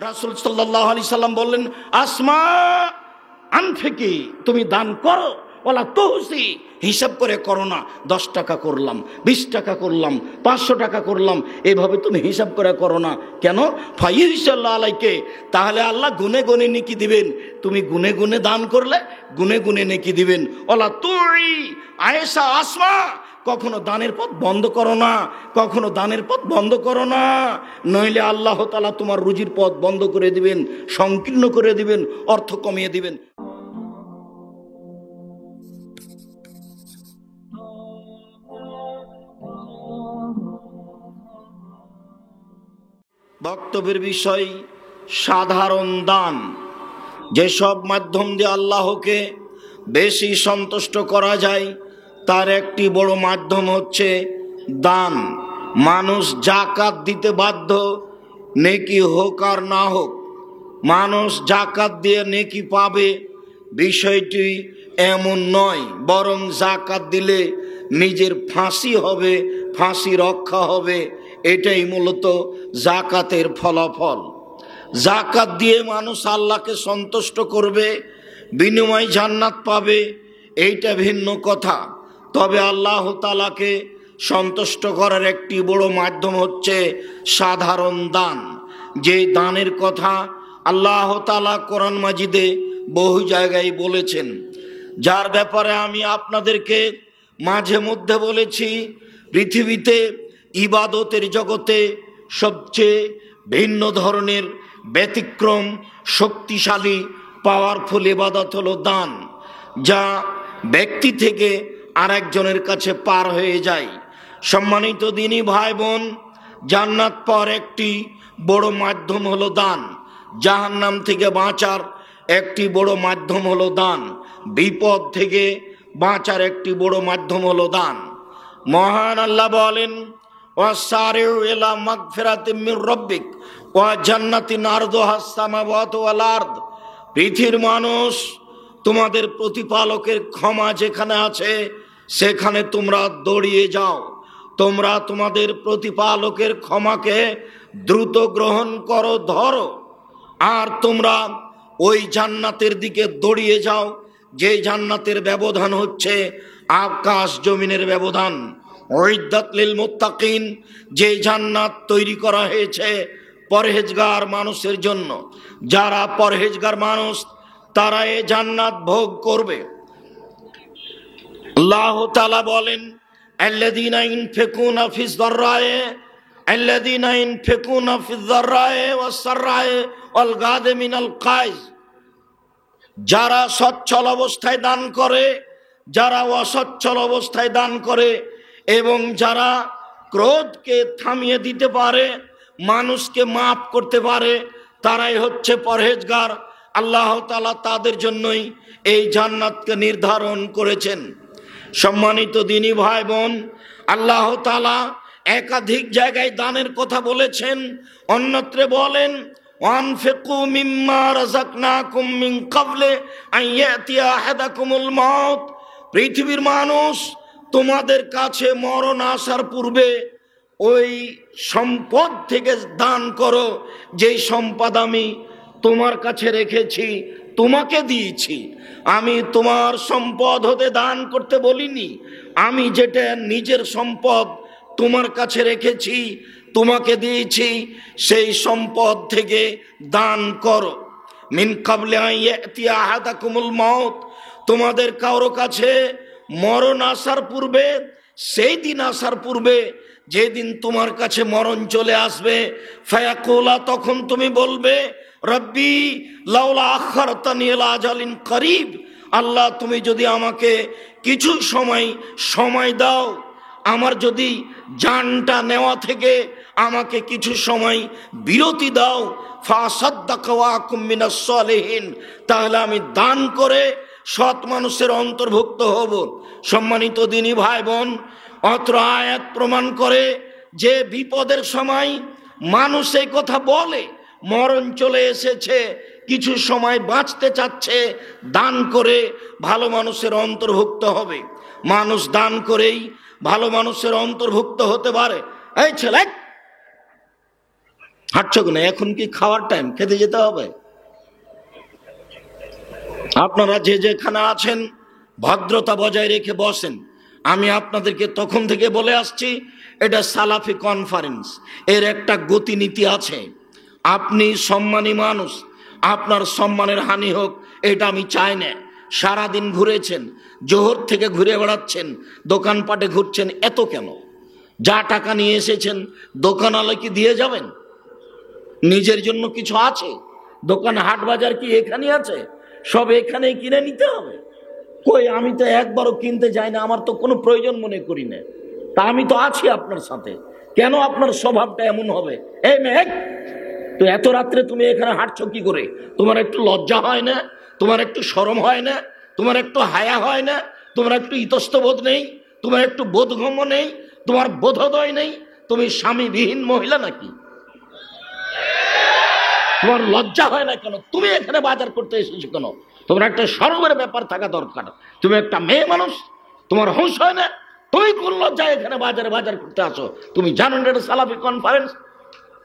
রাসূল সাল্লাল্লাহু আলাইহি সাল্লাম বললেন, আসমা আনফিকি, তুমি দান করো, ওয়ালা তুহসি, হিসাব করে করো না। 10 টাকা করলাম, 20 টাকা করলাম, 500 টাকা করলাম, এভাবে তুমি হিসাব করে করো না। কেন? ফাইহিসাল্লাহু আলাইকে, তাহলে আল্লাহ গুনে গুনে নেকি দিবেন। তুমি গুনে গুনে দান করলে গুনে গুনে নেকি দিবেন। ওয়ালা তুই আয়েশা, আসমা, কখনো দানের পথ বন্ধ করো না, কখনো দানের পথ বন্ধ করো না, নইলে আল্লাহ তাআলা তোমার রুজির পথ বন্ধ করে দিবেন, সংকীর্ণ করে দিবেন, অর্থ কমিয়ে দিবেন। বক্তব্যের বিষয় সাধারণ দান। যেসব মাধ্যম দিয়ে আল্লাহকে বেশি সন্তুষ্ট করা যায় তার একটি বড় মাধ্যম হচ্ছে দান। মানুষ জাকাত দিতে বাধ্য, নেকি হোক আর না হোক। মানুষ জাকাত দিয়ে নেকি পাবে বিষয়টি এমন নয়, বরং জাকাত দিলে নিজের ফাঁসি হবে, ফাঁসি রক্ষা হবে। এটাই মূলত জাকাতের ফলাফল। জাকাত দিয়ে মানুষ আল্লাহকে সন্তুষ্ট করবে, বিনিময় জান্নাত পাবে, এইটা ভিন্ন কথা। তবে আল্লাহ তাআলাকে সন্তুষ্ট করার একটি বড় মাধ্যম হচ্ছে সাধারণ দান। যে দানের কথা আল্লাহ তাআলা কোরআন মাজিদে বহু জায়গায় বলেছেন, যার ব্যাপারে আমি আপনাদেরকে মাঝে মধ্যে বলেছি, পৃথিবীতে ইবাদতের জগতে সবচেয়ে ভিন্ন ধরনের ব্যতিক্রম শক্তিশালী পাওয়ারফুল ইবাদত হলো দান, যা ব্যক্তি থেকে আরেকজনের কাছে পার হয়ে যায়। সম্মানিত দিনী ভাই বোন, জান্নাত পাওয়ার একটি বড় মাধ্যম হলো দান। জাহান্নাম থেকে বাঁচার একটি বড় মাধ্যম হলো দান। বিপদ থেকে বাঁচার একটি বড় মাধ্যম হলো দান। মহান আল্লাহ বলেন, ওয়াসারিউ ইলা মাগফিরাতিম মির রাব্বিক ওয়া জান্নাতিন আরদুহাস সামাওয়াতু ওয়াল আরদ। পৃথিবীর মানুষ, তোমাদের প্রতিপালকের ক্ষমা যেখানে আছে সেখানে তোমরা দৌড়িয়ে যাও। তোমরা তোমাদের প্রতিপালকের ক্ষমাকে দ্রুত গ্রহণ করো, ধরো, আর তোমরা ওই জান্নাতের দিকে দৌড়িয়ে যাও যে জান্নাতের ব্যবধান হচ্ছে আকাশ জমিনের ব্যবধান। উইদ্দাত লিল মুত্তাকিন, যে জান্নাত তৈরি করা হয়েছে পরহেজগার মানুষের জন্য। যারা পরহেজগার মানুষ তারা এই জান্নাত ভোগ করবে। আল্লাহ তাআলা বলেন, আল্লাযীনা ইনফিকুনা ফিস দাররায়ে আল্লাযীনা ইনফিকুনা ফিস দাররায়ে ওয়াস সাররায়ে ওয়াল গাযিমিনাল গায়জ। যারা সচ্ছল অবস্থায় দান করে, যারা অসচ্ছল অবস্থায় দান করে, এবং যারা ক্রোধকে থামিয়ে দিতে পারে, মানুষকে মাফ করতে পারে, তারাই হচ্ছে পরহেজগার। আল্লাহ তাআলা তাদের জন্যই এই জান্নাতকে নির্ধারণ করেছেন। সম্মানিত দিনী ভাই বোন, আল্লাহ তাআলা একাধিক জায়গায় দানের কথা বলেছেন। অন্যত্রে বলেন, ওয়ানফিকু মিম্মা রাযাকনাকুম মিন ক্বাবলি আন ইয়াতিয়া আহাদাকুমুল মাউত। পৃথিবীর মানুষ, তোমাদের কাছে মরণ আসার পূর্বে ওই সম্পদ থেকে দান করো, যেই সম্পদ আমি তোমার কাছে রেখেছি, তোমাকে দিয়েছি। আমি তোমার সম্পদ হতে দান করতে বলিনি। আমি যেটা নিজের সম্পদ তোমার কাছে রেখেছি, তোমাকে দিয়েছি, সেই সম্পদ থেকে দান করো। মিন ক্বাবলি আন ইয়াতিয়া আহাদাকুমুল মাউত, তোমাদের কারো কাছে মরণ আসার পূর্বে, সেই দিন আসার পূর্বে যেদিন তোমার কাছে মরণ চলে আসবে, ফায়াকুলা, তখন তুমি বলবে, রব্বি লাউলা আখারতানি ইলা আজালিন করিব। আল্লাহ, তুমি যদি আমাকে কিছু সময় দাও, আমার যদি জানটা নেওয়া থেকে আমাকে কিছু সময় বিরতি দাও, ফাসাদদাকা ওয়া আকুম মিনাস সালিহিন, তাহলে আমি দান করে সৎ মানুষের অন্তর্ভুক্ত হব। সম্মানিত দিনী ভাই বোন, অত্র আয়াত প্রমাণ করে যে বিপদের সময় মানুষ এই কথা বলে, মরণ চলে এসেছে, কিছু সময় বাঁচতে চাচ্ছে, দান করে ভালো মানুষের অন্তর্ভুক্ত হবে। মানুষ দান করেই ভালো মানুষের অন্তর্ভুক্ত হতে পারে। এই ছেলে, হাঁটছো কেন? এখন কি খাওয়ার টাইম, খেতে যেতে হবে? আপনারা যে যেখানে আছেন ভদ্রতা বজায় রেখে বসেন। আমি আপনাদেরকে তখন থেকে বলে আসছি, এটা সালাফি কনফারেন্স, এর একটা গতিনীতি আছে। আপনি সম্মানী মানুষ, আপনার সম্মানের হানি হোক এটা আমি চাই না। সারাদিন ঘুরেছেন, জোহর থেকে ঘুরে বেড়াচ্ছেন, দোকানপাটে ঘুরছেন, এত কেন? যা টাকা নিয়ে এসেছেন দোকানওয়ালাকে দিয়ে যাবেন? নিজের জন্য কিছু আছে? দোকান হাট বাজার কি এখানে আছে? সব এখানে কিনে নিতে হবে? কই, আমি তো একবারও কিনতে যাই না, আমার তো কোনো প্রয়োজন মনে করি না। তা আমি তো আছি আপনার সাথে, কেন আপনার স্বভাবটা এমন হবে? এই মেয়ে, তো এত রাত্রে তুমি এখানে হাঁটছো কি করে? তোমার একটু লজ্জা হয় না? তোমার একটু শরম হয় না? তোমার একটু হায়া হয় না? তোমার একটু ইতস্তবোধ নেই? তোমার একটু বোধগম্য নেই? তোমার বোধোদয় নেই? তুমি স্বামীবিহীন মহিলা নাকি? তোমার লজ্জা হয় না কেন? তুমি এখানে বাজার করতে এসেছো কেন? তোমার একটা শরমের ব্যাপার থাকা দরকার। তুমি একটা মেয়ে মানুষ, তোমার হুঁশ হয় না? তুমি কোন লজ্জায় এখানে বাজার করতে আসো? তুমি জানো না এটা সালাফি কনফারেন্স?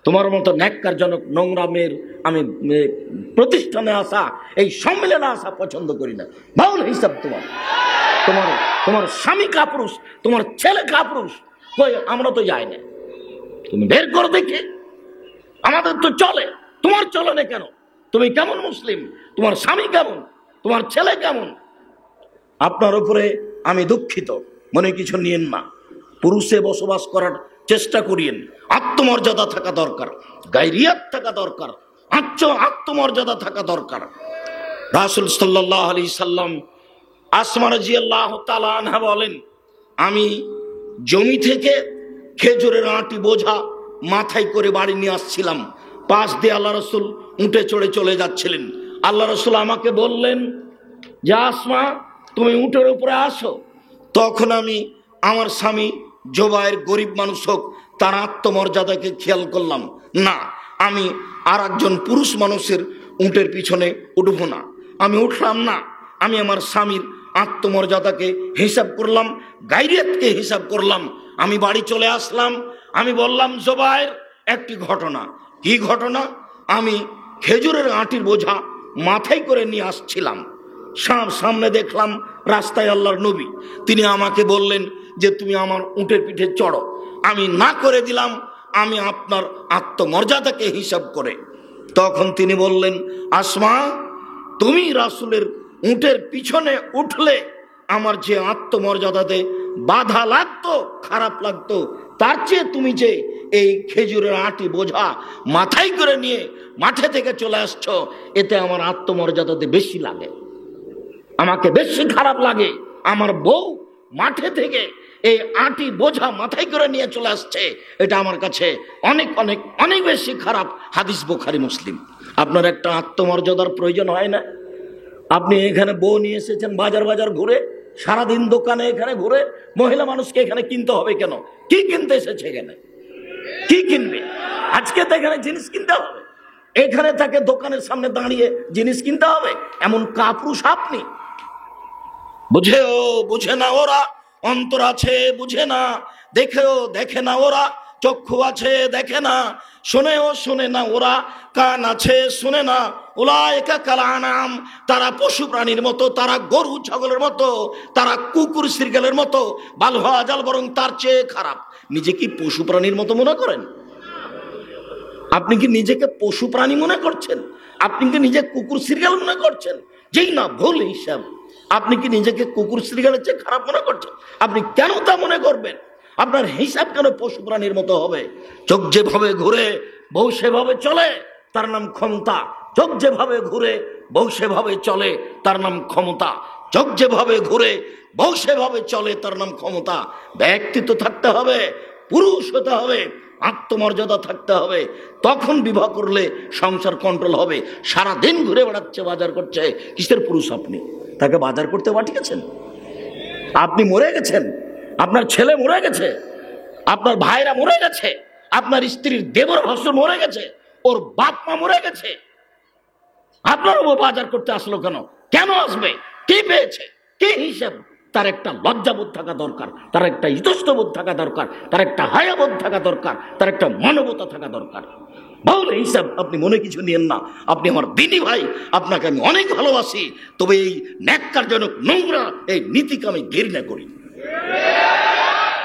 তোমার মতো ন্যাক্কারজনক নোংরা মেয়ের আমি প্রতিষ্ঠানে আসা, এই সম্মেলনে আসা পছন্দ করি না। বাউল হিসাব তোমার। তোমার তোমার স্বামী কাপুরুষ, তোমার ছেলে কাপুরুষ, কই আমরা তো যাই না। তুমি বের করো দেখে, আমাদের তো চলে, তোমার চলে না কেন? তুমি কেমন মুসলিম? তোমার স্বামী কেমন? তোমার ছেলে কেমন? আপনার উপরে আমি দুঃখিত, মনে কিছু নিয়েন না। পুরুষে বসবাস করার চেষ্টা করিয়েন। আত্মমর্যাদা থাকা দরকার, গায়রিয়াত থাকা দরকার, আত্মমর্যাদা থাকা দরকার। রাসূল সাল্লাল্লাহু আলাইহি সাল্লাম, আসমা রাদিয়াল্লাহু তাআলা আনহা বলেন, আমি জমি থেকে খেজুরের আঁটি বোঝা মাথায় করে বাড়ি নিয়ে আসছিলাম। পাশ দিয়ে আল্লাহ রসুল উঠে চড়ে চলে যাচ্ছিলেন। আল্লাহ রসুল আমাকে বললেন যে আসমা, তুমি উটের উপরে আসো। তখন আমি আমার স্বামী জোবাইর গরিব মানুষ হোক, তার আত্মমর্যাদাকে খেয়াল করলাম না, আমি আর একজন পুরুষ মানুষের উটের পিছনে উঠবো না। আমি উঠলাম না, আমি আমার স্বামীর আত্মমর্যাদাকে হিসাব করলাম, গায়রিয়াতকে হিসাব করলাম। আমি বাড়ি চলে আসলাম। আমি বললাম জোবাইর, একটি ঘটনা। কি ঘটনা? আমি খেজুরের আঁটির বোঝা মাথায় করে নিয়ে আসছিলাম, সামনে দেখলাম রাস্তায় আল্লাহর নবী। তিনি আমাকে বললেন যে তুমি আমার উটের পিঠে চড়ো। আমি না করে দিলাম, আমি আপনার আত্মমর্যাদাকে হিসাব করে। তখন তিনি বললেন, আসমা, তুমি রাসূলের উটের পিছনে উঠলে আমার যে আত্মমর্যাদাতে বাধা লাগতো, খারাপ লাগতো, তার চেয়ে তুমি যে এই খেজুরের আঁটি বোঝা মাথায় করে নিয়ে মাঠে থেকে চলে আসছো, এতে আমার আত্মমর্যাদাতে বেশি লাগে, আমাকে বেশি খারাপ লাগে। আমার বউ মাঠে থেকে এই আঁটি বোঝা মাথায় করে নিয়ে চলে আসছে, এটা আমার কাছে অনেক অনেক অনেক বেশি খারাপ। হাদিস বুখারী মুসলিম। আপনার একটা আত্মমর্যাদার প্রয়োজন হয় না? আপনি এখানে বউ নিয়ে এসেছেন, বাজার ঘুরে, সারাদিন দোকানে এখানে ঘুরে, মহিলা মানুষকে এখানে কিনতে হবে কেন? কি কিনতে এসেছে এখানে? কি কিনবে? আজকে তো এখানে জিনিস কিনতে হবে, এখানে তাকে দোকানের সামনে দাঁড়িয়ে জিনিস কিনতে হবে, এমন কাপুরুষ আপনি? বুঝে না ওরা, অন্তর আছে বুঝে না, দেখে না ওরা, চক্ষু আছে দেখে না, শোনে না ওরা, কান আছে শোনে না। উলাইকা কাল আনাম, তারা পশু প্রাণীর মতো, তারা গরু ছাগলের মতো, তারা কুকুর শৃগালের মতো, বাল হওয়া জাল বরং তার চেয়ে খারাপ। নিজে কি পশু প্রাণীর মতো মনে করেন? আপনি কি নিজেকে পশু প্রাণী মনে করছেন? আপনি কি নিজে কুকুর শৃগাল মনে করছেন? যেই না ভুল হিসাব। আপনি কি নিজেকে কুকুর শৃগালের চেয়ে খারাপ মনে করছেন? আপনি কেন তা মনে করবেন? আপনার হিসাব কেন পশু প্রাণীর মতো হবে? চোখ যেভাবে ঘুরে বউ সেভাবে চলে, তার নাম ক্ষমতা। চোখ যেভাবে ঘুরে বউ সেভাবে চলে, তার নাম ক্ষমতা। চোখ যেভাবে ঘুরে বউ সেভাবে চলে, তার নাম ক্ষমতা। ব্যক্তিত্ব থাকতে হবে, পুরুষ হতে হবে, আত্মমর্যাদা থাকতে হবে, তখন বিবাহ করলে সংসার কন্ট্রোল হবে। সারাদিন ঘুরে বেড়াচ্ছে, বাজার করছে, কিসের পুরুষ আপনি? তাকে বাজার করতে পাঠিয়েছেন? আপনি মরে গেছেন, আপনার ছেলে মরে গেছে, আপনার ভাইরা মরে গেছে, আপনার স্ত্রীর দেবর ভাসুর মরে গেছে, ওর বাপ মা মরে গেছে, আপনার ও বাজার করতে আসলো কেন? কেন আসবে? কি পেয়েছে? কি হিসেব? তার একটা লজ্জাবোধ থাকা দরকার, তার একটা ইতস্তবোধ থাকা দরকার, তার একটা হায়াবোধ থাকা দরকার, তার একটা মানবতা থাকা দরকার। বাউল হিসাব আপনি মনে কিছু নিয়েন না, আপনি আমার দিনী ভাই, আপনাকে আমি অনেক ভালোবাসি, তবে এই ন্যাক্কারজনক নোংরা এই নীতিকে আমি ঘৃণা করি।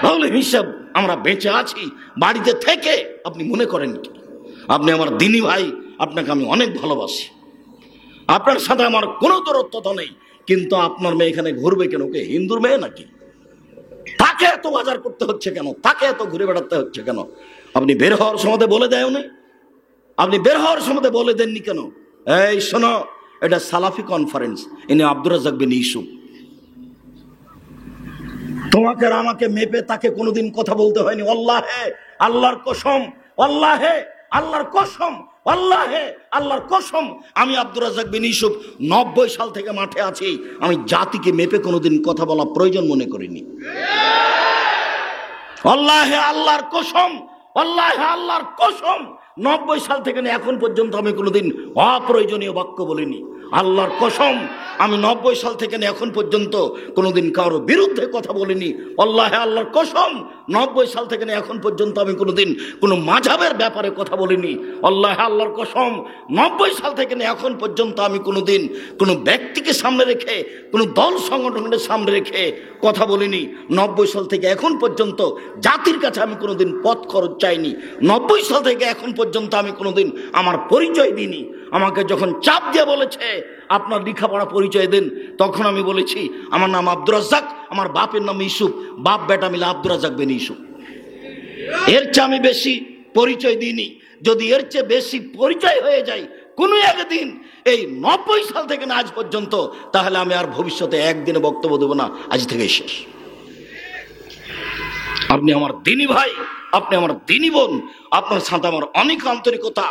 বাউল হিসাব আমরা বেঁচে আছি বাড়িতে থেকে, আপনি মনে করেন কি আপনি আমার দিনী ভাই, আপনাকে আমি অনেক ভালোবাসি, আপনার সাথে আমার কোনো দূরত্বতা নেই, কিন্তু আপনার মেয়ে এখানে ঘুরবে কেন? কে হিন্দুর মেয়ে নাকি? তাকে এত বাজার করতে হচ্ছে কেন? তাকে এত ঘুরে বেড়াতে হচ্ছে কেন? আপনি বের হওয়ার সময় বলে দেয় না? আপনি বের হওয়ার সময় বলে দেননি কেন? এই শোনো, এটা সালাফি কনফারেন্স, ইনি আব্দুর রাজ্জাক বিন ইউসুফ। তোমাকে আর আমাকে মেপে তাকে কোনোদিন কথা বলতে হয়নি। আল্লাহে, আল্লাহর কসম, আল্লাহে, আল্লাহর কসম, আল্লাহে, আল্লাহর কসম, আমি আব্দুর রাজ্জাক বিন ইউসুফ 90 সাল থেকে মাঠে আছি, আমি জাতিকে মেপে কোনোদিন কথা বলা প্রয়োজন মনে করিনি। আল্লাহে, আল্লাহর কসম, আল্লাহে, আল্লাহর কসম, 90 সাল থেকে এখন পর্যন্ত আমি কোনোদিন অপ্রয়োজনীয় বাক্য বলিনি। আল্লাহর কসম, আমি 90 সাল থেকে এখন পর্যন্ত কোনোদিন কারো বিরুদ্ধে কথা বলিনি। আল্লাহে, আল্লাহর কসম, 90 সাল থেকে এখন পর্যন্ত আমি কোনোদিন কোনো মাযহাবের ব্যাপারে কথা বলিনি। আল্লাহে, আল্লাহর কসম, 90 সাল থেকে এখন পর্যন্ত আমি কোনোদিন কোনো ব্যক্তিকে সামনে রেখে, কোনো দল সংগঠনের সামনে রেখে কথা বলিনি। 90 সাল থেকে এখন পর্যন্ত জাতির কাছে আমি কোনোদিন পথ খরচ চাইনি। 90 সাল থেকে এখন পর্যন্ত আমি কোনোদিন আমার পরিচয় দিইনি। আমাকে যখন চাপ দিয়ে বলেছে আপনার লেখাপড়া পরিচয় দেন, তখন আমি বলেছি আমার নাম আব্দুর রাজ্জাক, আমার বাপের নাম ইউসুফ, বাপ বেটা মিলে আব্দুর রাজ্জাক বিন ইউসুফ। এর চেয়ে আমি বেশি পরিচয় দিইনি। যদি এর চেয়ে বেশি পরিচয় হয়ে যায় কোনো একদিন এই 90 সাল থেকে না আজ পর্যন্ত, তাহলে আমি আর ভবিষ্যতে একদিনে বক্তব্য দেবো না, আজ থেকে শেষ। আপনি আমার দিনী ভাই, আপনি আমার দিনী বোন, আপনার সাথে আমার অনেক আন্তরিকতা।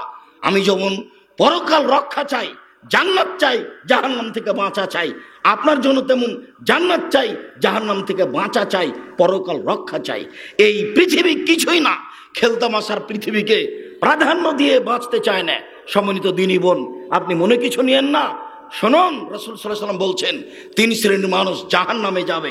আমি যেমন পরকাল রক্ষা চাই, জান্নাত চাই, জাহান্নাম থেকে বাঁচা চাই, আপনার জন্য তেমন জান্নাত চাই, জাহান্নাম থেকে বাঁচা চাই, পরকাল রক্ষা চাই। এই পৃথিবী কিছুই না, খেলতামাশার পৃথিবীকে প্রাধান্য দিয়ে বাঁচতে চায় না। সম্মানিত দিনী বোন, আপনি মনে কিছু নিয়েন না। শুনুন, রাসূল সাল্লাল্লাহু আলাইহি ওয়াসাল্লাম বলছেন 3 শ্রেণীর মানুষ জাহান্নামে যাবে।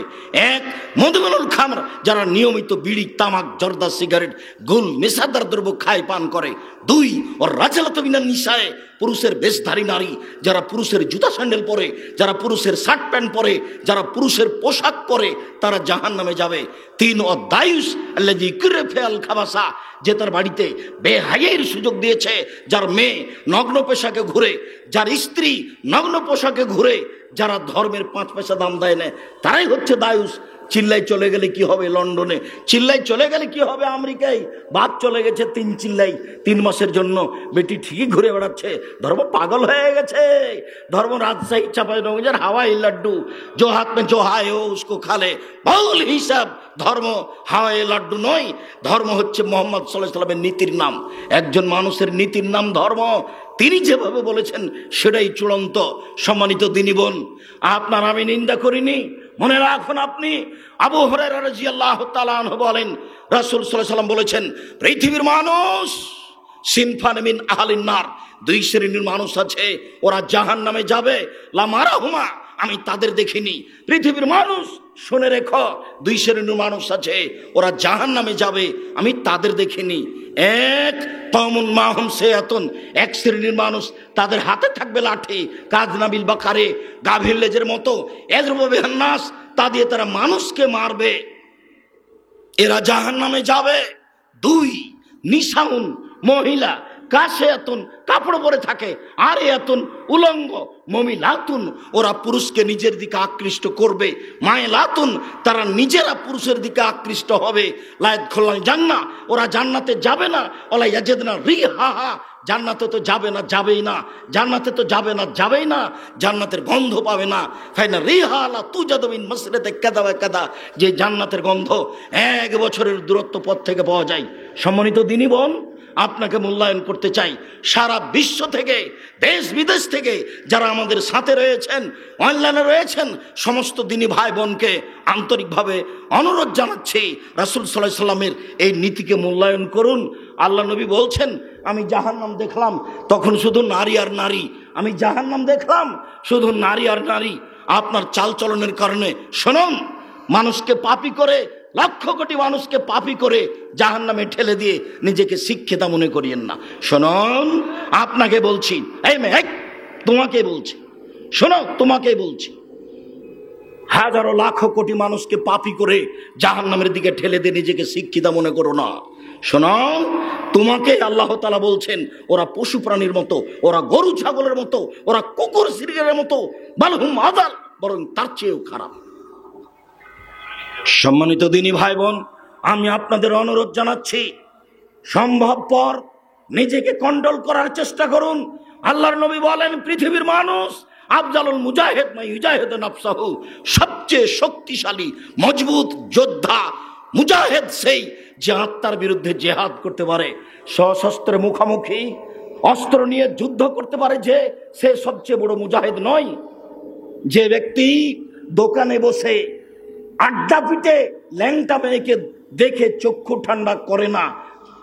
1, মদমানুল খামর, যারা নিয়মিত বিড়ি, তামাক, জর্দা, সিগারেট, গুল, নেশাদার দ্রব্য খায়, পান করে। 2, ওর রাজালাতু মিনান নিসায়ে, পুরুষের বেশধারী নারী, যারা পুরুষের জুতা স্যান্ডেল পরে, যারা পুরুষের শার্ট প্যান্ট পরে, যারা পুরুষের পোশাক পরে, তারা জাহান্নামে যাবে। 3, ও দায়ুস আল্লাযী কুরফে আল খাবাসা, যে তার বাড়িতে বেহায়ার সুযোগ দিয়েছে, যার মেয়ে নগ্ন পোশাকে ঘুরে, যার স্ত্রী নগ্ন পোশাকে ঘুরে, যারা ধর্মের 5 পয়সা দাম দেয় না, তারাই হচ্ছে দায়ুস। চিল্লাই চলে গেলে কি হবে লন্ডনে, চিল্লাই চলে গেলে কি হবে আমেরিকায়। বাপ চলে গেছে 3 চিল্লাই 3 মাসের জন্য, বেটি ঠিকই ঘুরে বেড়াচ্ছে। ধর্ম পাগল হয়ে গেছে। ধর্ম রাজশাহী চাঁপাইনবাবগঞ্জের হাওয়াই লাড্ডু, जो हाथ में जो है हो उसको खा ले। বাউল হিসাব ধর্ম হাওয়াই লাড্ডু নয়। ধর্ম হচ্ছে মুহাম্মদ সাল্লাল্লাহু আলাইহি ওয়াসাল্লামের নীতির নাম। একজন মানুষের নীতির নাম ধর্ম। তিনি যেভাবে বলেছেন সেটাই চূড়ান্ত। সম্মানিত দিনী বোন, আপনার আমি নিন্দা করিনি। মনে রাখুন, আপনি আবু হুরায়রা রাদিয়াল্লাহু তাআলা আনহু বলেন, রাসূল সাল্লাল্লাহু আলাইহি ওয়াসাল্লাম বলেছেন, পৃথিবীর মানুষ সিনফান মিন আহলিন নার, 2 শ্রেণীর মানুষ আছে, ওরা জাহান্নামে যাবে। লা মারাহুমা, আমি তাদের দেখিনি। পৃথিবীর মানুষ শুনে রেখো, 2 শ্রেণীর মানুষ আছে, ওরা জাহান্নামে যাবে, আমি তাদের দেখিনি। 1, কওমুন মাহুম সায়াতুন, 1 শ্রেণীর মানুষ, তাদের হাতে থাকবে লাঠি, কাজনাবিল বাকারে, গাভীর লেজের মতো, এযরুবু বিহান নাস, তা দিয়ে তারা মানুষকে মারবে, এরা জাহান্নামে যাবে। 2, নিসাউন, মহিলা, কাশিয়াতুন, কাপড় পরে থাকে, আর এতুন, উলঙ্গ, মমিলাতুন, ওরা পুরুষকে নিজের দিকে আকৃষ্ট করবে, মায়লাতুন, তারা নিজেরা পুরুষের দিকে আকৃষ্ট হবে। লা ইয়াদখুলুল জান্নাহ, ওরা জান্নাতে যাবে না। ওয়ালা ইয়াজিদনা রিহাহা, জান্নাতে তো যাবে না, যাবেই না। জান্নাতে তো যাবে না, যাবেই না। জান্নাতের গন্ধ পাবে না। ফাইনা রিহা লা তুজাদু মিন মাসরিদি কাদা ওয়া কাদা, যে জান্নাতের গন্ধ 1 বছরের দূরত্ব পথ থেকে পাওয়া যায়। সম্মানিত দিনী বোন, আপনাকে মূল্যায়ন করতে চাই। সারা বিশ্ব থেকে, দেশ বিদেশ থেকে যারা আমাদের সাথে রয়েছেন, অনলাইনে রয়েছেন, সমস্ত দিনী ভাই বোনকে আন্তরিকভাবে অনুরোধ জানাচ্ছি, রাসূল সাল্লাল্লাহু আলাইহি ওয়াসাল্লামের এই নীতিকে মূল্যায়ন করুন। আল্লাহ নবী বলছেন, আমি জাহান্নাম দেখলাম, তখন শুধু নারী আর নারী। আমি জাহান্নাম দেখলাম, শুধু নারী আর নারী। আপনার চালচলনের কারণে, শুনুন, মানুষকে পাপী করে লক্ষ কোটি মানুষকে পাপী করে জাহান্নামে ঠেলে দিয়ে নিজেকে শিক্ষিত মনে করিয়েন না। শুনুন, আপনাকে বলছি, এই মেয়ে, তোমাকে বলছি, শোনো, তোমাকে বলছি, হাজারো লাখো কোটি মানুষকে পাপী করে জাহান্নামের দিকে ঠেলে দিয়ে নিজেকে শিক্ষিত মনে করো না। শোনো, তোমাকে আল্লাহ তাআলা বলছেন ওরা পশু প্রাণীর মতো, ওরা গরু ছাগলের মতো, ওরা কুকুর সিংহের মতো, বালহুম আদাল, বরং তার চেয়েও খারাপ। সম্মানিত দিনী ভাই বোন, আমি আপনাদের অনুরোধ জানাচ্ছি, সম্ভবপর নিজেকে কন্ট্রোল করার চেষ্টা করুন। আল্লাহর নবী বলেন, পৃথিবীর মানুষ আফজালুল মুজাহিদ মা ইউজাহিদু নাফসাহু, সবচেয়ে শক্তিশালী মজবুত যোদ্ধা মুজাহিদ সেই যে আত্মার বিরুদ্ধে জিহাদ করতে পারে, সশস্ত্রের মুখোমুখি অস্ত্র নিয়ে যুদ্ধ করতে পারে, যে সে সবচেয়ে বড় মুজাহিদ নয়? যে ব্যক্তি দোকানে বসে আড্ডা পিটে ল্যাংটা মেয়েকে দেখে চক্ষু ঠান্ডা করে না,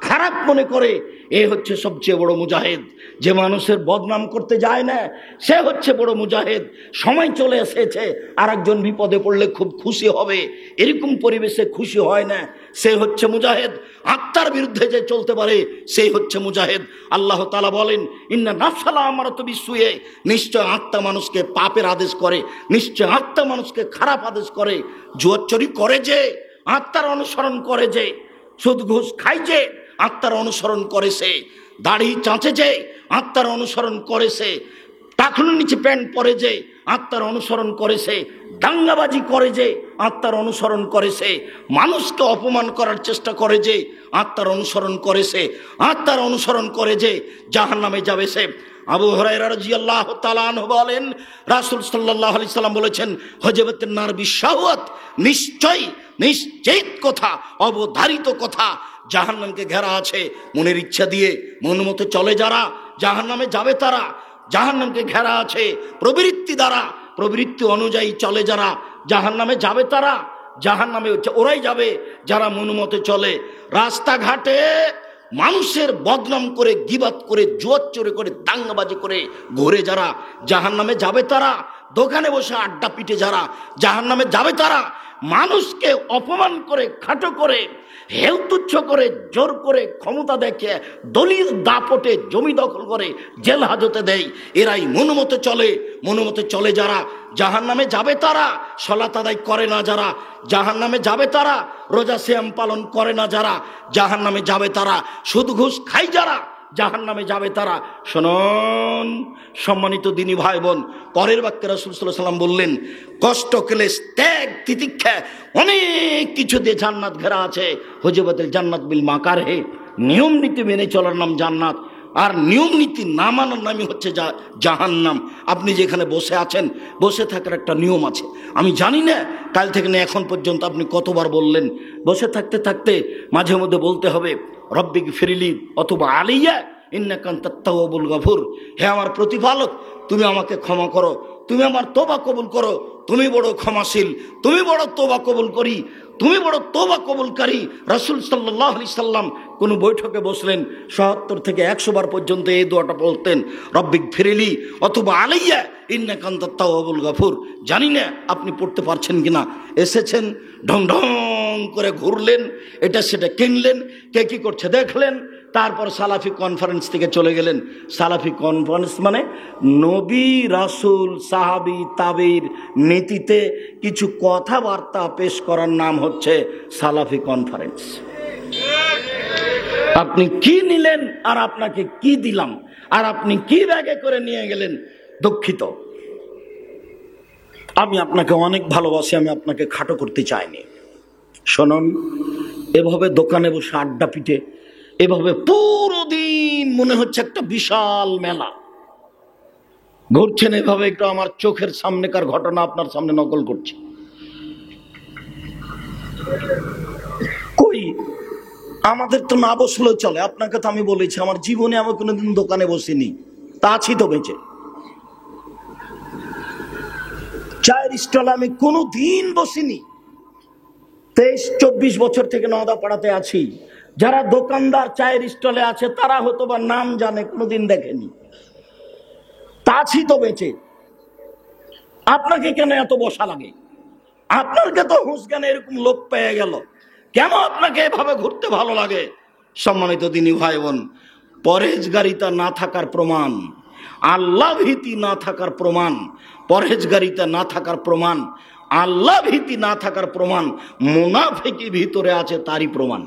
খারাপ মনে করে, এ হচ্ছে সবচেয়ে বড় মুজাহিদ। যে মানুষের বদনাম করতে যায় না, সে হচ্ছে বড় মুজাহিদ। সময় চলে এসেছে আর একজন বিপদে পড়লে খুব খুশি হবে, এরকম পরিবেশে খুশি হয় না, সে হচ্ছে মুজাহিদ। আত্মার বিরুদ্ধে যে চলতে পারে, সেই হচ্ছে মুজাহিদ। আল্লাহ তাআলা বলেন, ইন্না নাফসালা আমারাতু বিসুয়ে, নিশ্চয় আত্মা মানুষকে পাপের আদেশ করে, নিশ্চয় আত্মা মানুষকে খারাপ আদেশ করে। জুয়াচুরি করে যে, আত্মার অনুসরণ করে যে, সুদ ঘুষ খায় যে, আত্মার অনুসরণ করেছে, দাড়ি চাঁচে যে, আত্মার অনুসরণ করেছে, টাকনুর নিচে প্যান্ট পরে যে, আত্মার অনুসরণ করেছে, দাঙ্গাবাজি করে যে, আত্মার অনুসরণ করেছে, মানুষকে অপমান করার চেষ্টা করে যে, আত্মার অনুসরণ করেছে, আত্মার অনুসরণ করে যে, জাহান্নামে যাবে সে। আবু হুরায়রা রাদিয়াল্লাহু তাআলা আনহু বলেন, রাসূল সাল্লাল্লাহু আলাইহি সাল্লাম বলেছেন, হজবতুন নার বিশাওয়াত, নিশ্চয় নিশ্চিত কথা, অবধারিত কথা, জাহান্নামকে ঘেরা আছে মনের ইচ্ছা দিয়ে, মন মতো চলে যারা, জাহান্নামে যাবে তারা। জাহান্নামকে ঘেরা আছে প্রবৃত্তি দ্বারা, প্রবৃত্তি অনুযায়ী চলে যারা, জাহান্নামে যাবে তারা। জাহান্নামে ওরাই যাবে যারা মন মতো চলে। রাস্তাঘাটে মানুষের বদনাম করে, গীবাত করে, জুয়াচুরি করে, দাঙ্গাবাজি করে ঘুরে যারা, জাহান্নামে যাবে তারা। দোকানে বসে আড্ডা পিটে যারা, জাহান্নামে যাবে তারা। মানুষকে অপমান করে, খাটো করে, হেউ তুচ্ছ করে, জোর করে, ক্ষমতা দেখে, দলিল দাপটে জমি দখল করে জেল হাজতে দেয়, এরাই মনোমতে চলে। মনোমতে চলে যারা, জাহান্নামে যাবে তারা। সালাত আদায় করে না যারা, জাহান্নামে যাবে তারা। রোজা সিয়াম পালন করে না যারা, জাহান্নামে যাবে তারা। সুদ ঘুষ খাই যারা, জাহান্নামে যাবে তারা। শুনুন সম্মানিত দিনী ভাই বোন, পরের বাক্যে রাসূল সাল্লাল্লাহু আলাইহি ওয়াসাল্লাম বললেন, কষ্ট, ক্লেশ, ত্যাগ, তিতিক্ষা, অনেক কিছু দিয়ে জান্নাত ঘেরা আছে। হুজবাতুল জান্নাত বিল মাকারহে, নিয়ম নীতি মেনে চলার নাম জান্নাত, আর নিয়ম নীতি না মানার নামই হচ্ছে জাহান্নাম। আপনি যেখানে বসে আছেন, বসে থাকার একটা নিয়ম আছে। আমি জানি না কাল থেকে না এখন পর্যন্ত আপনি কতবার বললেন। বসে থাকতে থাকতে মাঝে মধ্যে বলতে হবে, রব্বিক ফিরিলি অথবা আলিয়া ইন্নাকা আনতাত তাওয়াবুল গফুর। হে আমার প্রতিপালক, তুমি আমাকে ক্ষমা করো, তুমি আমার তোবা কবুল করো, তুমি বড় ক্ষমাশীল, তুমি বড় তোবা কবুল করি, তুমি বড় তোবা কবুলকারী। রাসূল সাল্লাল্লাহু আলাইহি সাল্লাম কোন বৈঠকে বসলেন ৭০ থেকে ১০০ বার পর্যন্ত এই দোয়াটা বলতেন, রব্বিক ফিরিলি অথবা আলাইয়া ইন্নাকা আনতাত তাওয়াবুল গফুর। জানি না আপনি পড়তে পারছেন কিনা। এসেছেন, ঢং ঢং করে ঘুরলেন, এটা সেটা কিনলেন, কে কি করছে দেখলেন, তারপর সালাফি কনফারেন্স থেকে চলে গেলেন। সালাফি কনফারেন্স মানে নবী, রাসূল, সাহাবী, তাবির নীতিতে কিছু কথাবার্তা পেশ করার নাম হচ্ছে সালাফি কনফারেন্স। আপনি কি নিলেন আর আপনাকে কি দিলাম, আর আপনি কি ব্যাগে করে নিয়ে গেলেন, দুঃখিত। আমি আপনাকে অনেক ভালোবাসি, আমি আপনাকে খাটো করতে চাইনি। শুনুন, এভাবে দোকানে বসে আড্ডা পিটে, এভাবে পুরো দিন মনে হচ্ছে একটা বিশাল মেলা ঘুরছেন, এভাবে একটু আমার চোখের সামনেকার ঘটনা আপনার সামনে নকল করছি। কই আমাদের তো না বসলেও চলে। আপনাকে তো আমি বলেছি, আমার জীবনে আমি কোনোদিন দোকানে বসিনি, তা আছি তো বেঁচে। চায়ের স্টলে আমি কোনোদিন বসিনি। 23-24 বছর থেকে নওদাপাড়াতে আছি। যারা দোকানদার চায়ের স্টলে আছে তারা হয়তো বা নাম জানে, কোনোদিন দেখেনি, তা আছি তো বেঁচে। আপনাকে কেন এত বসা লাগে? আপনাকে তো হুঁশ জ্ঞানে এরকম লোক পেয়ে গেল, কেন আপনাকে এভাবে ঘুরতে ভালো লাগে? সম্মানিত দিনী ভাই বোন, পরহেজগারিতা না থাকার প্রমাণ, আল্লাহ ভীতি না থাকার প্রমাণ, পরহেজগারিতা না থাকার প্রমাণ, আল্লাহ ভীতি না থাকার প্রমাণ, মুনাফিকি ভিতরে আছে তারই প্রমাণ,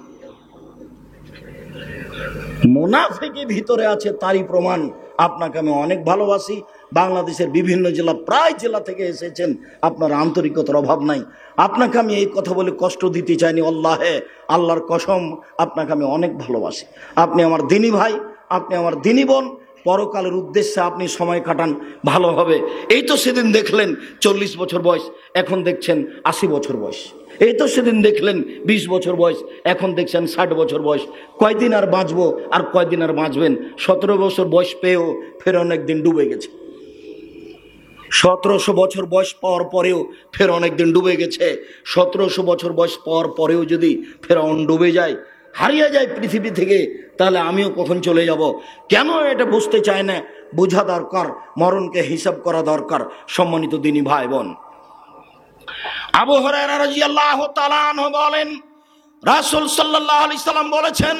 মুনাফিকি ভিতরে আছে তারই প্রমাণ। আপনাকে আমি অনেক ভালোবাসি, বাংলাদেশের বিভিন্ন জেলা, প্রায় জেলা থেকে এসেছেন, আপনার আন্তরিকতার অভাব নাই। আপনাকে আমি এই কথা বলে কষ্ট দিতে চাইনি, আল্লাহে, আল্লাহর কসম আপনাকে আমি অনেক ভালোবাসি। আপনি আমার দিনী ভাই, আপনি আমার দিনী বোন, পরকালের উদ্দেশ্যে আপনি সময় কাটান ভালোভাবে। এই তো সেদিন দেখলেন 40 বছর বয়স, এখন দেখছেন 80 বছর বয়স। এই তো সেদিন দেখলেন 20 বছর বয়স, এখন দেখছেন 60 বছর বয়স। কয়দিন আর বাঁচবো, আর কয়দিন আর বাঁচবেন? 17 বছর বয়স পেয়েও ফের অনেক দিন ডুবে গেছে। 1700 বছর বয়স পাওয়ার পরেও ফের অনেক দিন ডুবে গেছে। 1700 বছর বয়স পাওয়ার পরেও যদি ফেরাউন ডুবে যায়, হারিয়ে যায় পৃথিবী থেকে, তাহলে আমিও কখন চলে যাব? কেন এটা বুঝতে চায় না? বোঝা দরকার, মরণকে হিসাব করা দরকার। সম্মানিত দিনী ভাই বোন, আবু হুরায়রা রাদিয়াল্লাহু তাআলা আনহু বলেন, রাসূল সাল্লাল্লাহু আলাইহি সাল্লাম বলেছেন,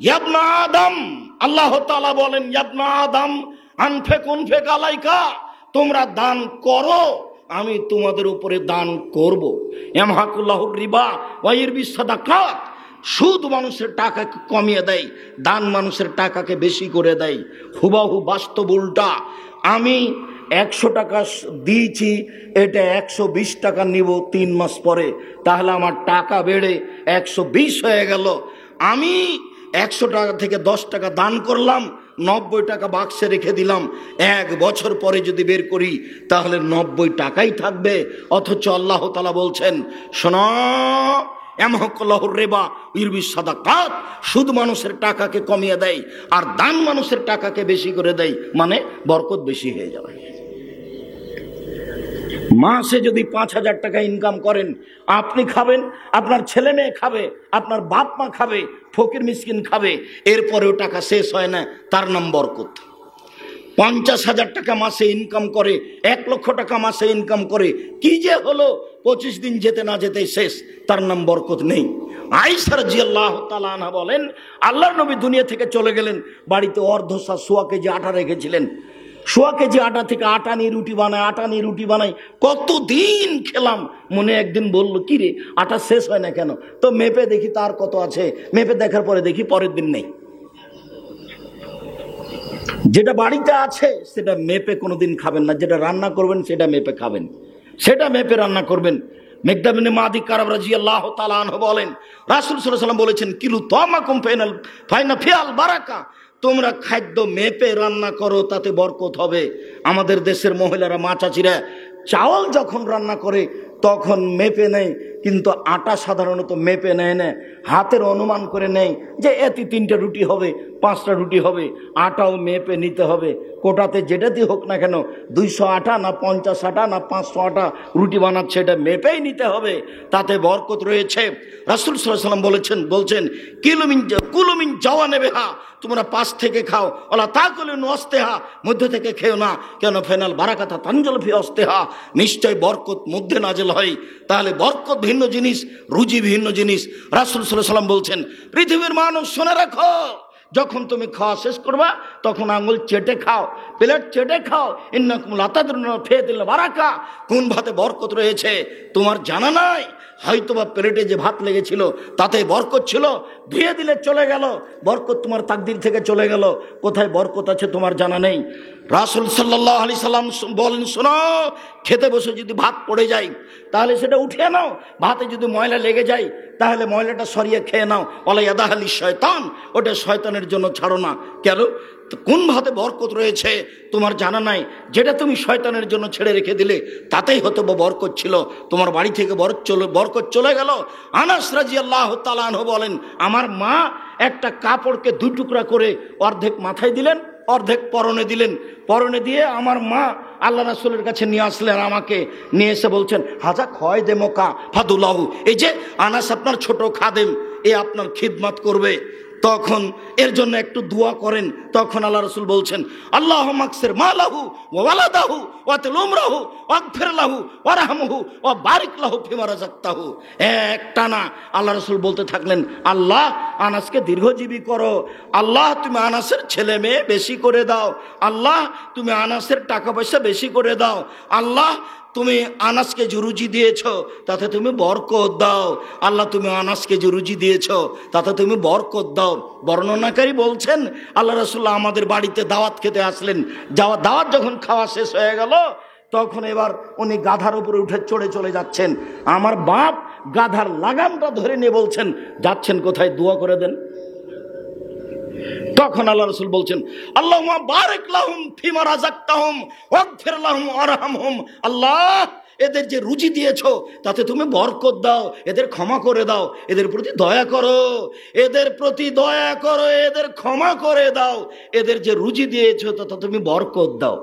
ইয়া আদম, আল্লাহ তাআলা বলেন, ইয়া আদম আনফিক আলাইকা, তোমরা দান করো, আমি তোমাদের উপরে দান করব। ইয়ামহাকুল্লাহুর রিবা ওয়া ইরবিস সাদাকাত, সুদ মানুষের টাকাকে কমিয়ে দেয়, দান মানুষের টাকাকে বেশি করে দেয়। হুবাহু বাস্তব উল্টা। আমি 100 টাকা দিয়েছি, এটা 120 টাকা নিব 3 মাস পরে, তাহলে আমার টাকা বেড়ে 120 হয়ে গেল। আমি 100 টাকা থেকে 10 টাকা দান করলাম, 90 টাকা বাক্সে রেখে দিলাম, 1 বছর পরে যদি বের করি তাহলে 90 টাকাই থাকবে। অথচ আল্লাহ তাআলা বলছেন, শোনো, ইয়ামহাকুল্লাহুর রিবা ইরবিস সাদাকাত, সুদ মানুষের টাকাকে কমিয়ে দেয় আর দান মানুষের টাকাকে বেশি করে দেয়, মানে বরকত বেশি হয়ে যাবে। মাসে যদি 5000 টাকা ইনকাম করেন, আপনি খাবেন, আপনার ছেলে মেয়ে খাবে, আপনার বাপ মা খাবে, ফকির মিসকিন খাবে, এরপরেও টাকা শেষ হয় না, তার নাম বরকত। 50,000 টাকা মাসে ইনকাম করে, 1 লক্ষ টাকা মাসে ইনকাম করে, কি যে হলো, 25 দিন যেতে না যেতে শেষ, তার নাম বরকত নেই। আয়েশা রাদিয়াল্লাহু তাআলা আনহা বলেন, আল্লাহর নবী দুনিয়া থেকে চলে গেলেন, বাড়িতে অর্ধশা 1.25 কেজি আটা রেখেছিলেন। 1.25 কেজি আটা থেকে আটা নিয়ে রুটি বানায়, আটা নিয়ে রুটি বানাই, কতদিন খেলাম। মনে একদিন বলল, কি রে, আটা শেষ হয় না কেন? তো মেপে দেখি তার কত আছে, মেপে দেখার পরে দেখি পরের দিন নেই। যেটা বাড়িতে আছে সেটা মেপে কোনোদিন খাবেন না, যেটা রান্না করবেন সেটা মেপে খাবেন, সেটা মেপে রান্না করবেন। মিকদাদ বিন মাদি কারাব রাদিয়াল্লাহু তাআলা আনহু বলেন, রাসূল সাল্লাল্লাহু আলাইহি ওয়াসাল্লাম বলেছেন, কিলু তামাকুম ফাইনা ফিয়াল বারাকা, তোমরা খাদ্য মেপে রান্না করো, তাতে বরকত হবে। আমাদের দেশের মহিলারা, মা চাচিরা চাউল যখন রান্না করে তখন মেপে নেয়, কিন্তু আটা সাধারণত মেপে নেয় না, হাতের অনুমান করে নেয় যে এতে 3টা রুটি হবে, 5টা রুটি হবে। আটাও মেপে নিতে হবে, কোটাতে যেটাতেই হোক না কেন, 200 আটা না 50 আটা না 500 আটা রুটি বানাচ্ছে, এটা মেপেই নিতে হবে, তাতে বরকত রয়েছে। রাসূল সাল্লাল্লাহু আলাইহি ওয়াসাল্লাম বলছেন, কুলুমিন জাওয়ানিবিহা, তোমরা পাশ থেকে খাও, ওলা তাকুলু ওয়াসতিহা, মধ্য থেকে খেও না, কেন ফাইনাল বারাকাতা তানজালু ফি ওয়াসতিহা, নিশ্চয় বরকত মধ্যে নাজিল হয়। তাহলে বরকত ভিন্ন জিনিস, রুজি ভিন্ন জিনিস। রাসূল সাল্লাল্লাহু আলাইহি ওয়াসাল্লাম বলছেন, পৃথিবীর মানুষ শুনে রাখো, যখন তুমি খাওয়া শেষ করবা তখন আঙুল চেটে খাও, প্লেট চেটে খাও। ইন্নাকুম লা তাদরুনা ফিল বারাকা, কোন ভাতে বরকত রয়েছে তোমার জানা নাই। হয়তোবা প্লেটে যে ভাত লেগেছিল তাতে বরকত ছিল, ধুয়ে দিলে চলে গেল, বরকত তোমার তাকদির থেকে চলে গেল। কোথায় বরকত আছে তোমার জানা নেই। রাসূল সাল্লাল্লাহু আলাইহি সাল্লাম বলেন, শোনো, খেতে বসে যদি ভাত পড়ে যায় তাহলে সেটা উঠিয়ে নাও, ভাতে যদি ময়লা লেগে যায় তাহলে ময়লাটা সরিয়ে খেয়ে নাও। ওয়ালা ইয়াদাহালি শয়তান, ওটা শয়তানের জন্য ছাড়ো না। কেন? কোন ভাতে বরকত রয়েছে তোমার জানা নাই, যেটা তুমি শয়তানের জন্য ছেড়ে রেখে দিলে তাতেই হয়তো বরকত ছিল, তোমার বাড়ি থেকে বরকত চলে গেল। আনাস রাদিয়াল্লাহু তাআলা আনহু বলেন, আমার মা একটা কাপড়কে 2 টুকরা করে অর্ধেক মাথায় দিলেন, অর্ধেক পরনে দিলেন, পরনে দিয়ে আমার মা আল্লাহ রাসূলের কাছে নিয়ে আসলেন, আমাকে নিয়ে এসে বলছেন, হাজা খয় দে মোকা ফাদুলাহু, এই যে আনাস আপনার ছোট খাদেম, এ আপনার খিদমত করবে। তখন এর জন্য একটু দোয়া করেন। তখন আল্লাহ রাসূল বলছেন, আল্লাহুম্মা আকসির মালাহু ওয়া ওয়ালাদাহু ওয়া আতিল উমরাহু ওয়াগফির লাহু ওয়ারহামহু ওয়া বারিক লাহু ফিমা রাযাকতাহু। একটানা আল্লাহ রাসূল বলতে থাকলেন, আল্লাহ আনাসকে দীর্ঘজীবী করো, আল্লাহ তুমি আনাসের ছেলে মেয়ে বেশি করে দাও, আল্লাহ তুমি আনাসের টাকা পয়সা বেশি করে দাও, আল্লাহ তুমি আনাসকে যে রুজি দিয়েছ তাতে তুমি বরকত দাও, আল্লাহ তুমি আনাসকে যে রুজি দিয়েছ তাতে তুমি বরকত দাও। বর্ণনাকারী বলছেন, আল্লাহ রাসূলুল্লাহ আমাদের বাড়িতে দাওয়াত খেতে আসলেন। দাওয়াত যখন খাওয়া শেষ হয়ে গেল, তখন এবার উনি গাধার উপরে উঠে চলে যাচ্ছেন। আমার বাপ গাধার লাগামটা ধরে নিয়ে বলছেন, যাচ্ছেন কোথায়, দোয়া করে দেন। তখন আল্লাহ রাসূল বলছেন, আল্লাহুম্মা বারিক লাহুম ফিমা রাযাকতাহুম ওয়াগফির লাহুম ওয়ারহামহুম। আল্লাহ এদের যে রুজি দিয়েছো তাতে তুমি বরকত দাও, এদের ক্ষমা করে দাও, এদের প্রতি দয়া করো, এদের প্রতি দয়া করো, এদের ক্ষমা করে দাও, এদের যে রুজি দিয়েছো তাতে তুমি বরকত দাও।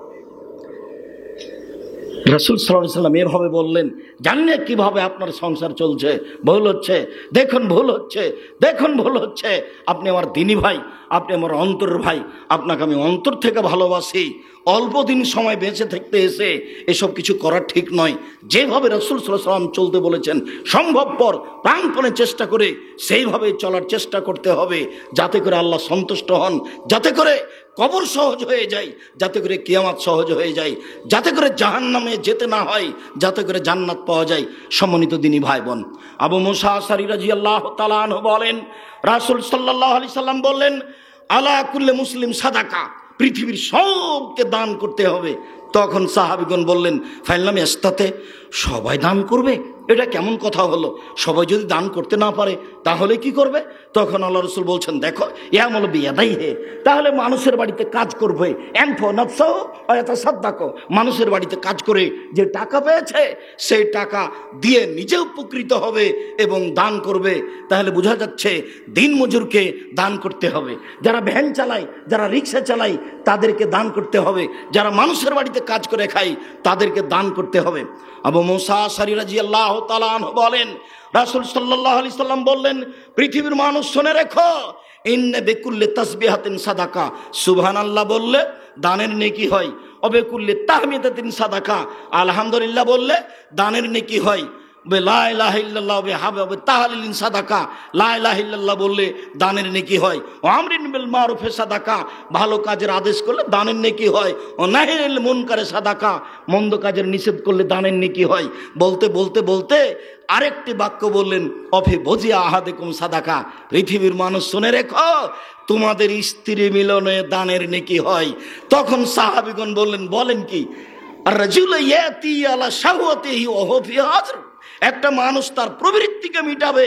রাসূল সাল্লাল্লাহু আলাইহি ওয়াসাল্লাম এভাবে বললেন। জানেন কিভাবে আপনার সংসার চলছে? ভুল হচ্ছে, দেখুন ভুল হচ্ছে, দেখুন ভুল হচ্ছে। আপনি আমার দিনী ভাই, আপনি আমার অন্তরের ভাই, আপনাকে আমি অন্তর থেকে ভালোবাসি। অল্প দিন সময় বেঁচে থাকতে এসে এসব কিছু করা ঠিক নয়। যেভাবে রাসূল সাল্লাল্লাহু আলাইহি ওয়াসাল্লাম চলতে বলেছেন, সম্ভবপর প্রাণপণে চেষ্টা করে সেইভাবে চলার চেষ্টা করতে হবে, যাতে করে আল্লাহ সন্তুষ্ট হন, যাতে করে কবর সহজ হয়ে যায়, যাতে করে কিয়ামত সহজ হয়ে যায়, যাতে করে জাহান্নামে যেতে না হয়, যাতে করে জান্নাত পাওয়া যায়। সম্মানিত দিনী ভাই বোন, আবু মুসা আশআরী রাদিয়াল্লাহু তাআলা আনহু বলেন, রাসূল সাল্লাল্লাহু আলাইহি সাল্লাম বললেন, আলা কুল্লি মুসলিম সাদাকা, পৃথিবীর সবকে দান করতে হবে। তখন সাহাবীগণ বললেন, ফাইনলাম ইস্তাতে, সবাই দান করবে? এটা কেমন কথা হলো? সবাই যদি দান করতে না পারে তাহলে কি করবে? তখন আল্লাহ রাসূল বলছেন, দেখো ইয়ামুল বিয়াদাইহি, তাহলে মানুষের বাড়িতে কাজ করবে, এনফো নাফসাহু ওয়া ইয়াতাসাদ্দাকু, মানুষের বাড়িতে কাজ করে যে টাকা পেয়েছে সেই টাকা দিয়ে নিজে উপকৃত হবে এবং দান করবে। তাহলে বোঝা যাচ্ছে দিন মজুরকে দান করতে হবে, যারা ভ্যান চালায়, যারা রিক্সা চালায় তাদেরকে দান করতে হবে, যারা মানুষের বাড়িতে কাজ করে খায় তাদেরকে দান করতে হবে। আবু মুসা আশআরী রাদিয়াল্লাহু তাআলা আনহু বলেন, রাসূল সাল্লাল্লাহু আলাইহি সাল্লাম বললেন, পৃথিবীর মানুষ শুনে রেখো, ইন্না বিকুল্লি তাসবিহাতিন সাদাকা, সুবহানাল্লাহ বললে দানের নেকি হয়, অবিকুল্লি তাহমিদাতিন সাদাকা, আলহামদুলিল্লাহ বললে দানের নেকি হয়, লা ইলাহা ইল্লাল্লাহ বিহাবিবি তাহলিলিন সাদাকা, লা ইলাহা ইল্লাল্লাহ বললে দানের নেকি হয়, ও আমরিন বিল মারুফে সাদাকা, ভালো কাজের আদেশ করলে দানের নেকি হয়, ও নাহিল মুনকারে সাদাকা, মন্দ কাজের নিষেধ করলে দানের নেকি হয়। বলতে বলতে বলতে আরেকটি বাক্য বললেন, অফি বজিয়া আহাদিকুম সাদাকা, পৃথিবীর মানুষ শুনে রেখো, তোমাদের স্ত্রী মিলনে দানের নেকি হয়। তখন সাহাবীগণ বললেন, বলেন কি? আর রাজুল ইয়াতি আলা শাহওয়াতিহি ওয়া হুয়া ফি হাজর, একটা মানুষ তার প্রবৃত্তিকে মিটাবে,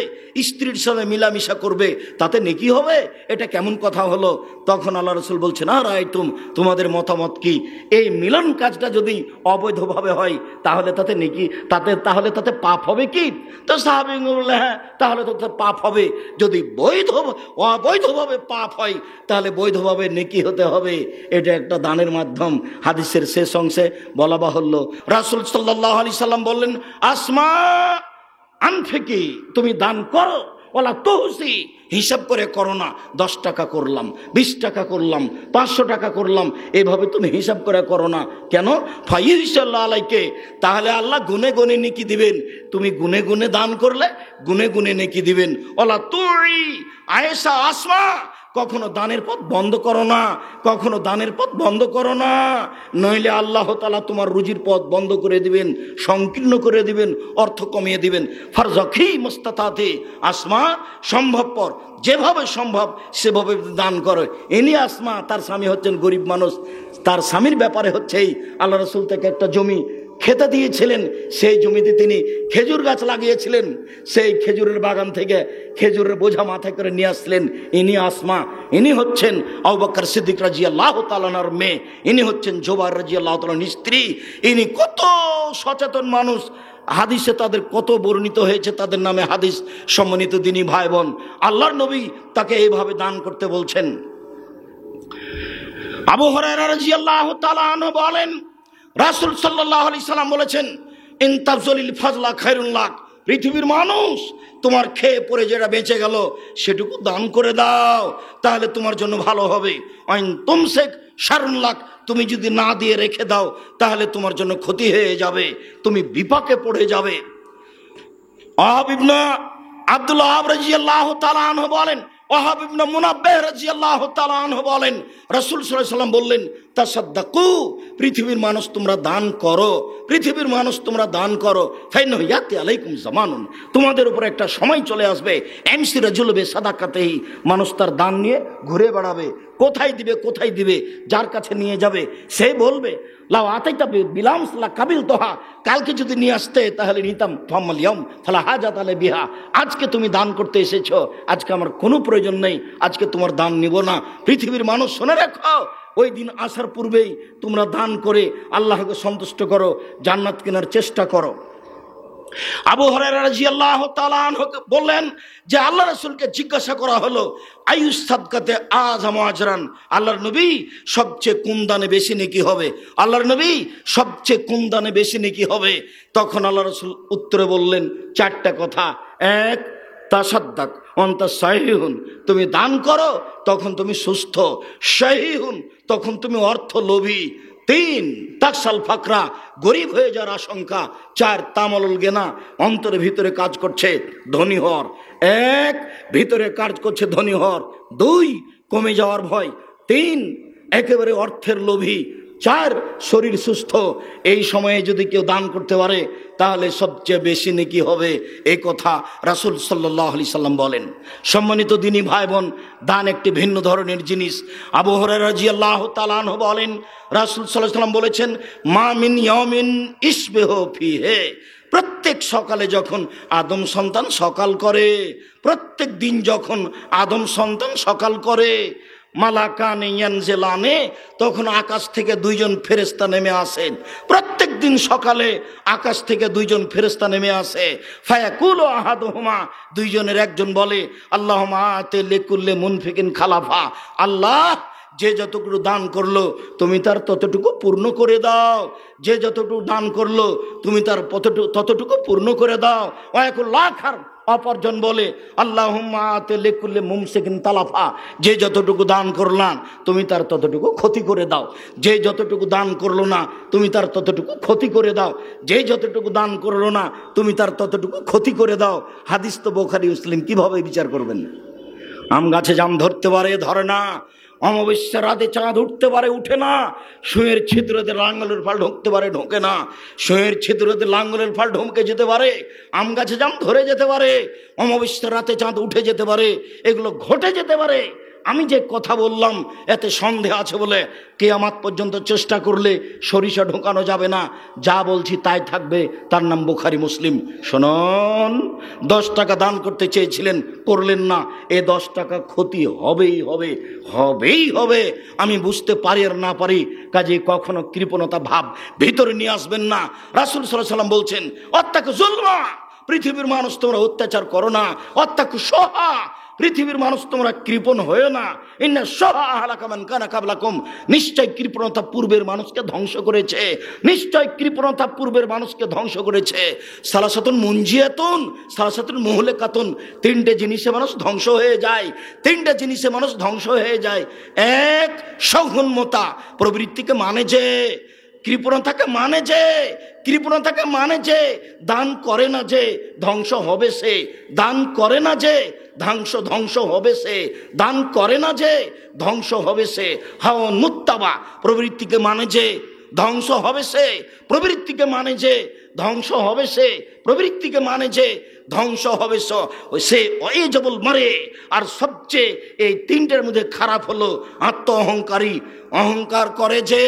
স্ত্রীর সঙ্গে মিলামিশা করবে, তাতে নেকি হবে? এটা কেমন কথা হলো? তখন আল্লাহ রাসূল বলছেন, আর আইতুম, তোমাদের মতামত কি? এই মিলন কাজটা যদি অবৈধভাবে হয় তাহলে তাতে নেকি, তাহলে তাতে পাপ হবে কি? তো সাহাবীগণ বললেন, হ্যাঁ তাহলে তো পাপ হবে। যদি অবৈধভাবে পাপ হয় তাহলে বৈধভাবে নেকি হতে হবে। এটা একটা দানের মাধ্যম। হাদিসের শেষ অংশে বলা বাহুল্য, রাসূল সাল্লাল্লাহু আলাইহি সাল্লাম বললেন, আসমা আনফিকি, তুমি দান করো, ওয়ালা তুহসি, হিসাব করে করো না, 10 টাকা করলাম, 20 টাকা করলাম, 500 টাকা করলাম, এভাবে তুমি হিসাব করে করো না। কেন? ফাইহিসাল্লাহ আলাইকে, তাহলে আল্লাহ গুনে গুনে নেকি দিবেন। তুমি গুনে গুনে দান করলে গুনে গুনে নেকি দিবেন। ওয়ালা তুই আয়েশা আসমা, কখনো দানের পথ বন্ধ করো না, কখনো দানের পথ বন্ধ করো না, নইলে আল্লাহ তাআলা তোমার রুজির পথ বন্ধ করে দিবেন, সংকীর্ণ করে দিবেন, অর্থ কমিয়ে দিবেন। ফারজাকি মুস্তাতাতে, আসমা সম্ভবপর যেভাবে সম্ভব সেভাবে দান করো। এনি আসমা, তার স্বামী হচ্ছেন গরিব মানুষ, তার স্বামীর ব্যাপারে হচ্ছে এই আল্লাহ রাসূল থেকে একটা জমি খেতে দিয়েছিলেন, সেই জমিতে তিনি খেজুর গাছ লাগিয়েছিলেন, সেই খেজুরের বাগান থেকে খেজুরের বোঝা মাথায় করে নিয়ে আসলেন। ইনি আসমা, ইনি হচ্ছেন আবু বকর সিদ্দিক রাদিয়াল্লাহু তাআলা আনহুর মেয়ে, ইনি হচ্ছেন জুবাইর রাদিয়াল্লাহু তাআলার স্ত্রী। ইনি কত সচেতন মানুষ, হাদিসে তাদের কত বর্ণিত হয়েছে, তাদের নামে হাদিস। সম্মানিত দিনী ভাই বোন, আল্লাহর নবী তাকে এইভাবে দান করতে বলছেন। আবু হুরায়রা রাদিয়াল্লাহু তাআলা আনহু বলেন, রাসূল সাল্লাল্লাহু আলাইহি সাল্লাম বলেছেন, ইন তাবযুলিল ফাজলা খায়রুল লাক, পৃথিবীর মানুষ তোমার খেয়ে পরে যেটা বেঁচে গেল সেটুকু দান করে দাও, তাহলে তোমার জন্য ভালো হবে। তুমসেক শারুল্লাহ, তুমি যদি না দিয়ে রেখে দাও তাহলে তোমার জন্য ক্ষতি হয়ে যাবে, তুমি বিপাকে পড়ে যাবে। ওয়াহাব ইবনে আব্দুল্লাহ রাদিয়াল্লাহু তাআলা আনহু বলেন, ওয়াহাব ইবনে মুনাব্বিহ রাদিয়াল্লাহু তাআলা আনহু বলেন, রাসূল সাল্লাল্লাহু আলাইহি ওয়াসাল্লাম বললেন, তাসাদ্দাকু, পৃথিবীর মানুষ তোমরা দান করো, পৃথিবীর মানুষ তোমরা দান করো। ফাইন্নাহু ইয়াতি আলাইকুম জামানুন, তোমাদের উপর একটা সময় চলে আসবে, এমসি রাজুল বিসাদাকাতিহি, মানুষ তার দান নিয়ে ঘুরে বেড়াবে, কোথায় দিবে কোথায় দিবে, যার কাছে নিয়ে যাবে সে বলবে লাউ আতাইতা বিলামস লা কাবিল তোহা, কালকে যদি নিয়ে আসতে তাহলে নিতাম, ফামাল ইয়াউম ফালা হাজাত আলাই বিহা, আজকে তুমি দান করতে এসেছো, আজকে আমার কোনো প্রয়োজন নেই, আজকে তোমার দান নিব না। পৃথিবীর মানুষ শুনে রাখো, ওই দিন আসার পূর্বেই তোমরা দান করে আল্লাহকে সন্তুষ্ট করো, জান্নাত কেনার চেষ্টা করো। আবু হুরায়রা রাদিয়াল্লাহু তাআলা আনহু বললেন যে আল্লাহ রাসূলকে জিজ্ঞাসা করা হলো, আয়ুস সাদকাতে আযমু আজরান, আল্লাহর নবী সবচেয়ে কোন দানে বেশি নেকি হবে, আল্লাহর নবী সবচেয়ে কোন দানে বেশি নেকি হবে? তখন আল্লাহ রাসূল উত্তরে বললেন চারটা কথা। এক, তাসাদ্দাক অন্তা সাহিহুন, তুমি দান করো তখন তুমি সুস্থ, সাহিহুন তখন তুমি অর্থ লোভী। তিন, তাকসাল ফাকরা, গরিব হয়ে যাওয়ার আশঙ্কা। চার, তামালুল গেনা, অন্তরের ভিতরে কাজ করছে ধনী হওয়ার। এক, ভিতরে কাজ করছে ধনী হওয়ার। দুই, কমে যাওয়ার ভয়। তিন, একেবারে অর্থের লোভী। চার, শরীর সুস্থ। এই সময়ে যদি কেউ দান করতে পারে তাহলে সবচেয়ে বেশি নেকি হবে, এই কথা রাসূল সাল্লাল্লাহু আলাইহি সাল্লাম বলেন। সম্মানিত দিনী ভাই বোন, দান একটি ভিন্ন ধরনের জিনিস। আবু হুরায়রা রাদিয়াল্লাহু তাআলা আনহু বলেন, রাসূল সাল্লাল্লাহু আলাইহি সাল্লাম বলেছেন, মা মিন ইয়াউমিন ইসবিহু ফিহি, প্রত্যেক সকালে যখন আদম সন্তান সকাল করে, প্রত্যেক দিন যখন আদম সন্তান সকাল করে, মালাকানে ইয়ানজিলানে, তখন আকাশ থেকে দুইজন ফেরেশতা নেমে আসেন। প্রত্যেক দিন সকালে আকাশ থেকে দুইজন ফেরেশতা নেমে আসে। ফায়াকুলু আহাদুহুমা, দুইজনের একজন বলে, আল্লাহুম্মা আতি লিকুল্লি মুনফিকিন খালাফা, আল্লাহ যে যতটুকু দান করলো তুমি তার ততটুকু পূর্ণ করে দাও, যে যতটুকু দান করলো তুমি তার ততটুকু পূর্ণ করে দাও। ওয়াকুল্লাখার, অপরজন বলে, আল্লাহুম্মা আতি লিকুল্লি মুমসিকিন তালাফা, যে যতটুকু দান করলাম তুমি তার ততটুকু ক্ষতি করে দাও, যে যতটুকু দান করলো না তুমি তার ততটুকু ক্ষতি করে দাও, যে যতটুকু দান করলো না তুমি তার ততটুকু ক্ষতি করে দাও। হাদিস তো বুখারী মুসলিম, কিভাবে বিচার করবেন? আম গাছে জাম ধরতে পারে, ধরে না। অমাবস্যার রাতে চাঁদ উঠতে পারে, উঠে না। সুঁয়ের ছিদ্রতে লাঙ্গলের ফাল ঢুকতে পারে, ঢোকে না। সুঁয়ের ছিদ্রতে লাঙ্গলের ফাল ঢুকে যেতে পারে, আম গাছে জাম ধরে যেতে পারে, অমাবস্যার রাতে চাঁদ উঠে যেতে পারে, এগুলো ঘটে যেতে পারে। আমি যে কথা বললাম এতে সন্দেহ আছে বলে কিয়ামত পর্যন্ত চেষ্টা করলে সরিষা ঢোকানো যাবে না। যা বলছি তাই থাকবে, তার নাম বুখারী মুসলিম। শুনুন, 10 টাকা দান করতে চেয়েছিলেন, করলেন না, এ 10 টাকা ক্ষতি হবেই হবে, হবেই হবে। আমি বুঝতে পারি আর না পারি, কাজে কখনো কৃপণতা ভাব ভিতরে নিয়ে আসবেন না। রাসূল সাল্লাল্লাহু আলাইহি ওয়াসাল্লাম বলছেন, অত্যাকু জুলমা, পৃথিবীর মানুষ তোমরা অত্যাচার করো না। অত্যাকু সোহা, পৃথিবীর মানুষ তোমরা কৃপণ হয়ে না। ইন্না সোহা আহলাকা মান কানা কাবলাকুম, নিশ্চয় কৃপণতা পূর্বের মানুষকে ধ্বংস করেছে, নিশ্চয় কৃপণতা পূর্বের মানুষকে ধ্বংস করেছে। সালাসাতুন মুনজিয়াতুন, সালাসাতুন মুহলিকাতুন, 3টে জিনিসে মানুষ ধ্বংস হয়ে যায়, 3টে জিনিসে মানুষ ধ্বংস হয়ে যায়। এক, সৌহন্যতা, প্রবৃত্তিকে মানে যে, কৃপণতাকে মানে যে, কৃপণতাকে মানে যে, দান করে না যে ধ্বংস হবে সে, দান করে না যে ধ্বংস হবে সে, দান করে না যে ধ্বংস হবে সে। হাওয়ান মুত্তাবা, প্রবৃত্তিকে মানে যে ধ্বংস হবে সে, প্রবৃত্তিকে মানে যে ধ্বংস হবে সে, প্রবৃত্তিকে মানে যে ধ্বংস হবে সে। অয়েজবুল মারে, আর সবচেয়ে এই 3টের মধ্যে খারাপ হলো আত্ম অহংকারী, অহংকার করে যে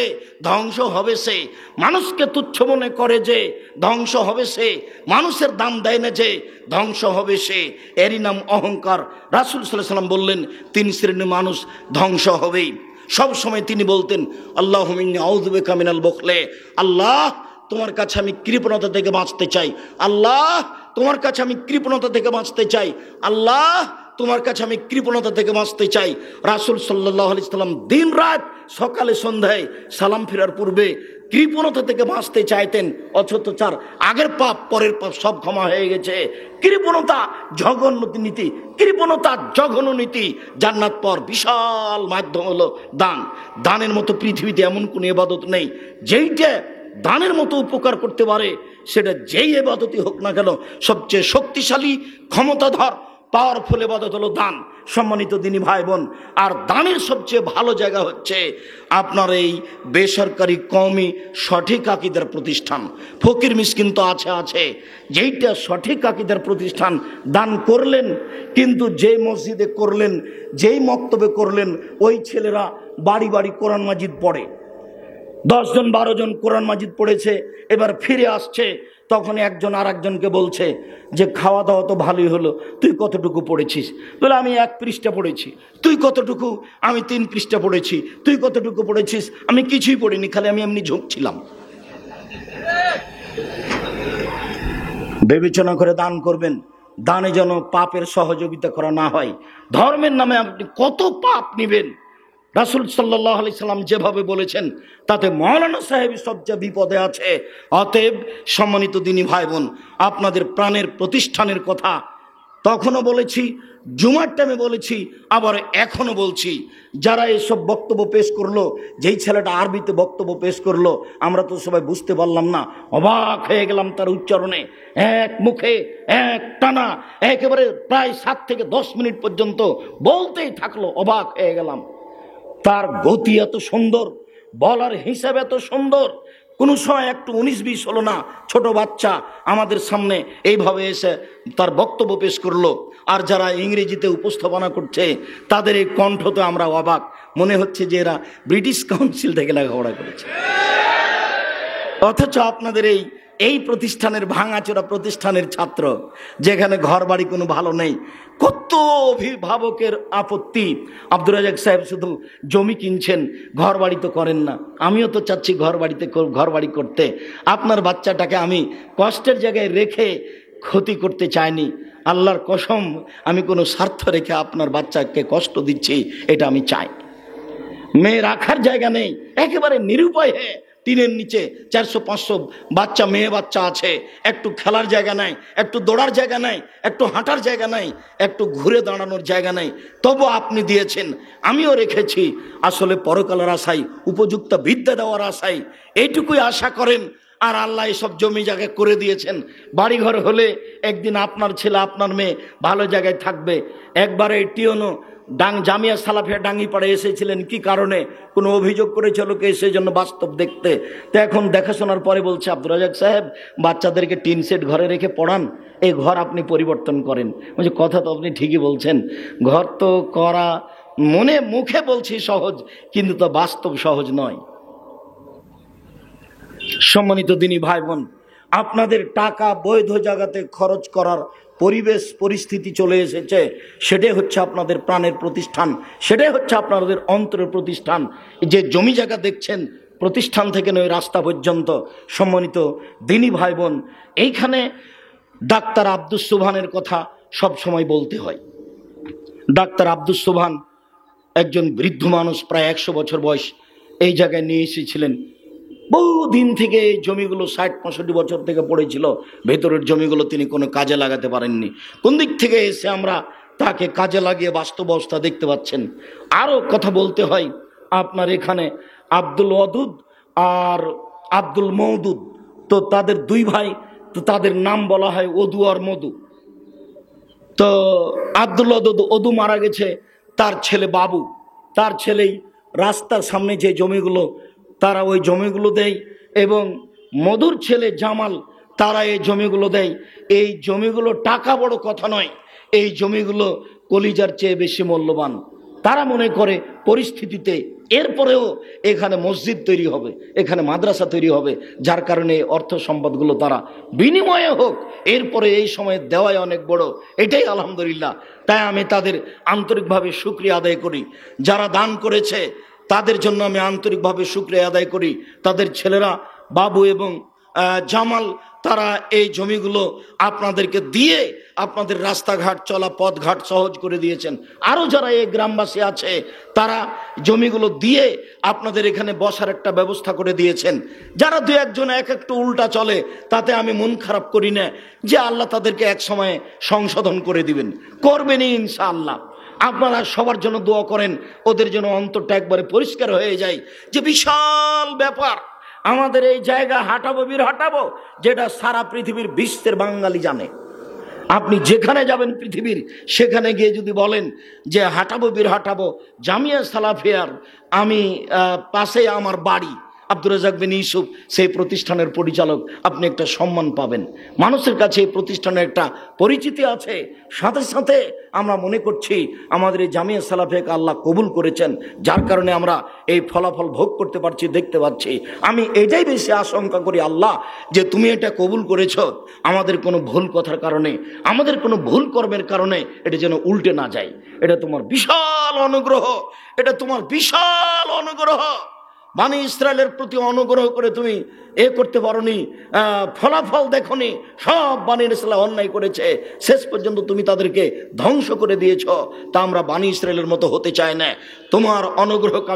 ধ্বংস হবে সে, মানুষকে তুচ্ছ মনে করে যে ধ্বংস হবে সে, মানুষের দাম দেয় না যে ধ্বংস হবে সে, এরই নাম অহংকার। রাসূল সাল্লাল্লাহু আলাইহি ওয়াসাল্লাম বললেন 3 শ্রেণীর মানুষ ধ্বংস হবেই। সব সময় তিনি বলতেন, আল্লাহুম্মা ইন্নী আউযু বিকা মিনাল বুখলি, আল্লাহ তোমার কাছে আমি কৃপণতা থেকে বাঁচতে চাই, আল্লাহ তোমার কাছে আমি কৃপণতা থেকে বাঁচতে চাই, আল্লাহ তোমার কাছে আমি কৃপণতা থেকে বাঁচতে চাই। রাসূল সাল্লাল্লাহু আলাইহি সাল্লাম দিন রাত সকালে সন্ধ্যায় সালাম ফেরার পূর্বে কৃপণতা থেকে বাঁচতে চাইতেন, অথচ তার আগের পাপ পরের পাপ সব ক্ষমা হয়ে গেছে। কৃপণতা জঘন্য নীতি, কৃপণতা জঘন্য নীতি। জান্নাত পর বিশাল মাধ্যম হলো দান। দানের মতো পৃথিবীতে এমন কোন ইবাদত নেই যেইটা দানের মতো উপকার করতে পারে, সেটা যেই ইবাদতই হোক না কেন। সবচেয়ে শক্তিশালী ক্ষমতাধর পাওয়ারফুল ইবাদত হলো দান। সম্মানিত দিনী ভাই বোন, আর দানের সবচেয়ে ভালো জায়গা হচ্ছে আপনার এই বেসরকারি কওমি সঠিক আকীদার প্রতিষ্ঠান। ফকির মিসকিন তো আছে, যেইটা সঠিক আকীদার প্রতিষ্ঠান দান করলেন, কিন্তু যে মসজিদে করলেন, যেই মক্তবে করলেন, ওই ছেলেরা বাড়ি বাড়ি কোরআন মাজিদ পড়ে, 10 জন 12 জন কোরআন মাজিদ পড়েছে, এবার ফিরে আসছে, তখন একজন আর একজনকে বলছে যে খাওয়া দাওয়া তো ভালোই হলো, তুই কতটুকু পড়েছিস? বলে আমি 1 পৃষ্ঠা পড়েছি। তুই কতটুকু? আমি 3 পৃষ্ঠা পড়েছি। তুই কতটুকু পড়েছিস? আমি কিছুই পড়িনি, খালি আমি এমনি ঝুঁকছিলাম। বিবেচনা করে দান করবেন, দানে যেন পাপের সহযোগিতা করা না হয়। ধর্মের নামে আপনি কত পাপ নিবেন। রাসূল সাল্লাল্লাহু আলাইহি সাল্লাম যেভাবে বলেছেন তাতে মাওলানা সাহেব সবচেয়ে বিপদে আছে। অতএব সম্মানিত দিনী ভাই বোন, আপনাদের প্রাণের প্রতিষ্ঠানের কথা তখনও বলেছি, জুমার টাইমে বলেছি, আবার এখনো বলছি। যারা এসব বক্তব্য পেশ করলো, যেই ছেলেটা আরবিতে বক্তব্য পেশ করলো, আমরা তো সবাই বুঝতে পারলাম না, অবাক হয়ে গেলাম তার উচ্চারণে। এক মুখে এক টানা একেবারে প্রায় 7 থেকে 10 মিনিট পর্যন্ত বলতেই থাকলো, অবাক হয়ে গেলাম। তার গতি এত সুন্দর, বলার হিসাব এত সুন্দর, কোনো সময় একটু 19-20 হলো না। ছোট বাচ্চা আমাদের সামনে এইভাবে এসে তার বক্তব্য পেশ করলো। আর যারা ইংরেজিতে উপস্থাপনা করছে তাদের এই কণ্ঠতে আমরা অবাক, মনে হচ্ছে যে এরা ব্রিটিশ কাউন্সিল থেকে লেখাপড়া করেছে। অথচ আপনাদের এই প্রতিষ্ঠানের ভাঙাচোরা প্রতিষ্ঠানের ছাত্র, যেখানে ঘর বাড়ি কোনো ভালো নেই, কত অভিভাবকের আপত্তি। আব্দুর রাজাক সাহেব শুধু জমি কিনছেন, ঘর বাড়ি তো করেন না। আমিও তো চাচ্ছি ঘর বাড়ি করতে। আপনার বাচ্চাটাকে আমি কষ্টের জায়গায় রেখে ক্ষতি করতে চাইনি। আল্লাহর কসম, আমি কোনো স্বার্থ রেখে আপনার বাচ্চাকে কষ্ট দিচ্ছি এটা আমি চাই। মেয়ে রাখার জায়গা নেই, একেবারে নিরুপায় হয়ে টিনের নিচে 400-500 বাচ্চা, মেয়ে বাচ্চা আছে। একটু খেলার জায়গা নাই, একটু দৌড়ার জায়গা নাই, একটু হাঁটার জায়গা নাই, একটু ঘুরে দাঁড়ানোর জায়গা নাই। তবু আপনি দিয়েছেন, আমিও রেখেছি। আসলে পরকালের আশায়, উপযুক্ত বিদ্যা দেওয়ার আশায়, এইটুকুই আশা করেন। আর আল্লাহ এসব জমি জায়গা করে দিয়েছেন। বাড়িঘর হলে একদিন আপনার ছেলে আপনার মেয়ে ভালো জায়গায় থাকবে। একবারে টিওনো জামিয়া সালাফিয়া ডাঙ্গিপাড়ে এসেছিলেন, কি কারণে? কোনো অভিযোগ করেছিল কে? সেই জন্য বাস্তব দেখতে। তো এখন দেখাশোনার পরে বলছে, আব্দুর রাজাক সাহেব বাচ্চাদেরকে টিন সেট ঘরে রেখে পড়ান, এই ঘর আপনি পরিবর্তন করেন। বলছে কথা তো আপনি ঠিকই বলছেন, ঘর তো করা মুখে বলছি সহজ, কিন্তু তো বাস্তব সহজ নয়। সম্মানিত দিনী ভাই বোন, আপনাদের টাকা বৈধ জায়গাতে খরচ করার পরিবেশ পরিস্থিতি চলে এসেছে। সেটাই হচ্ছে আপনাদের প্রাণের প্রতিষ্ঠান, সেটাই হচ্ছে আপনাদের অন্তরের প্রতিষ্ঠান। যে জমি জায়গা দেখছেন, প্রতিষ্ঠান থেকে নয় রাস্তা পর্যন্ত। সম্মানিত দিনী ভাই বোন, এইখানে ডাক্তার আব্দুস সুবহানের কথা সব সময় বলতে হয়। ডাক্তার আব্দুস সুবহান একজন বৃদ্ধ মানুষ, প্রায় 100 বছর বয়স। এই জায়গায় নিয়ে এসেছিলেন। বহুদিন থেকে এই জমিগুলো 60-65 বছর থেকে পড়েছিল। ভেতরের জমিগুলো তিনি কোনো কাজে লাগাতে পারেননি। কোন দিক থেকে এসে আমরা তাকে কাজে লাগিয়ে বাস্তব অবস্থা দেখতে পাচ্ছেন। আরও কথা বলতে হয়, আপনার এখানে আব্দুল ওয়াদুদ আর আব্দুল মওদুদ, তো তাদের 2 ভাই, তো তাদের নাম বলা হয় ওদু আর মধু। তো আব্দুল ওয়াদুদ, ওদু মারা গেছে, তার ছেলে বাবু, তার ছেলেই রাস্তার সামনে যে জমিগুলো, তারা ওই জমিগুলো দেয়, এবং মধুর ছেলে জামাল, তারা এই জমিগুলো দেয়। এই জমিগুলো টাকা বড় কথা নয়, এই জমিগুলো কলিজার চেয়ে বেশি মূল্যবান। তারা মনে করে পরিস্থিতিতে এরপরেও এখানে মসজিদ তৈরি হবে, এখানে মাদ্রাসা তৈরি হবে, যার কারণে অর্থ সম্পদগুলো তারা বিনিময়ে হোক, এরপরে এই সময় দেওয়াই অনেক বড়। এটাই আলহামদুলিল্লাহ। তাই আমি তাদের আন্তরিকভাবে শুকরিয়া আদায় করি। যারা দান করেছে তাদের জন্য আমি আন্তরিকভাবে শুকরিয়া আদায় করি। তাদের ছেলেরা বাবু এবং জামাল তারা এই জমিগুলো আপনাদেরকে দিয়ে আপনাদের রাস্তাঘাট চলা পথঘাট সহজ করে দিয়েছেন। আরও যারা এই গ্রামবাসী আছে তারা জমিগুলো দিয়ে আপনাদের এখানে বসার একটা ব্যবস্থা করে দিয়েছেন। যারা দু একজন এক একটু উল্টা চলে তাতে আমি মন খারাপ করি না, যে আল্লাহ তাদেরকে এক সময়ে সংশোধন করে দিবেন, করবেনই ইনশাআল্লাহ। আপনারা সবার জন্য দোয়া করেন, ওদের জন্য অন্তরটা একবারে পরিষ্কার হয়ে যায়। যে বিশাল ব্যাপার, আমাদের এই জায়গা হাঁটাবো বীর হাঁটাবো, যেটা সারা পৃথিবীর বিশ্বের বাঙালি জানে। আপনি যেখানে যাবেন পৃথিবীর, সেখানে গিয়ে যদি বলেন যে হাঁটাবো বীর হাঁটাবো জামিয়া সালাফিয়ার আমি পাশে আমার বাড়ি, আব্দুর রাজ্জাক বিন ইউসুফ সেই প্রতিষ্ঠানের পরিচালক, আপনি একটা সম্মান পাবেন। মানুষের কাছে এই প্রতিষ্ঠানের একটা পরিচিতি আছে। সাথে সাথে আমরা মনে করছি আমাদের এই জামিয়া সালাফিয়াকে আল্লাহ কবুল করেছেন, যার কারণে আমরা এই ফলাফল ভোগ করতে পারছি, দেখতে পাচ্ছি। আমি এটাই বেশি আশঙ্কা করি আল্লাহ, যে তুমি এটা কবুল করেছ, আমাদের কোনো ভুল কথার কারণে, আমাদের কোনো ভুল কর্মের কারণে এটা যেন উল্টে না যায়। এটা তোমার বিশাল অনুগ্রহ, এটা তোমার বিশাল অনুগ্রহ। বানি ইসরায়েলের প্রতি অনুগ্রহ করে তুমি এ করতে পারোনি, ফলাফল দেখোনি। সব বানি ইসরায়েল অন্যায় করেছে, শেষ পর্যন্ত তুমি তাদেরকে ধ্বংস করে দিয়েছ। তা আমরা বানি ইসরায়েলের মতো হতে চাই না। তোমার অনুগ্রহকে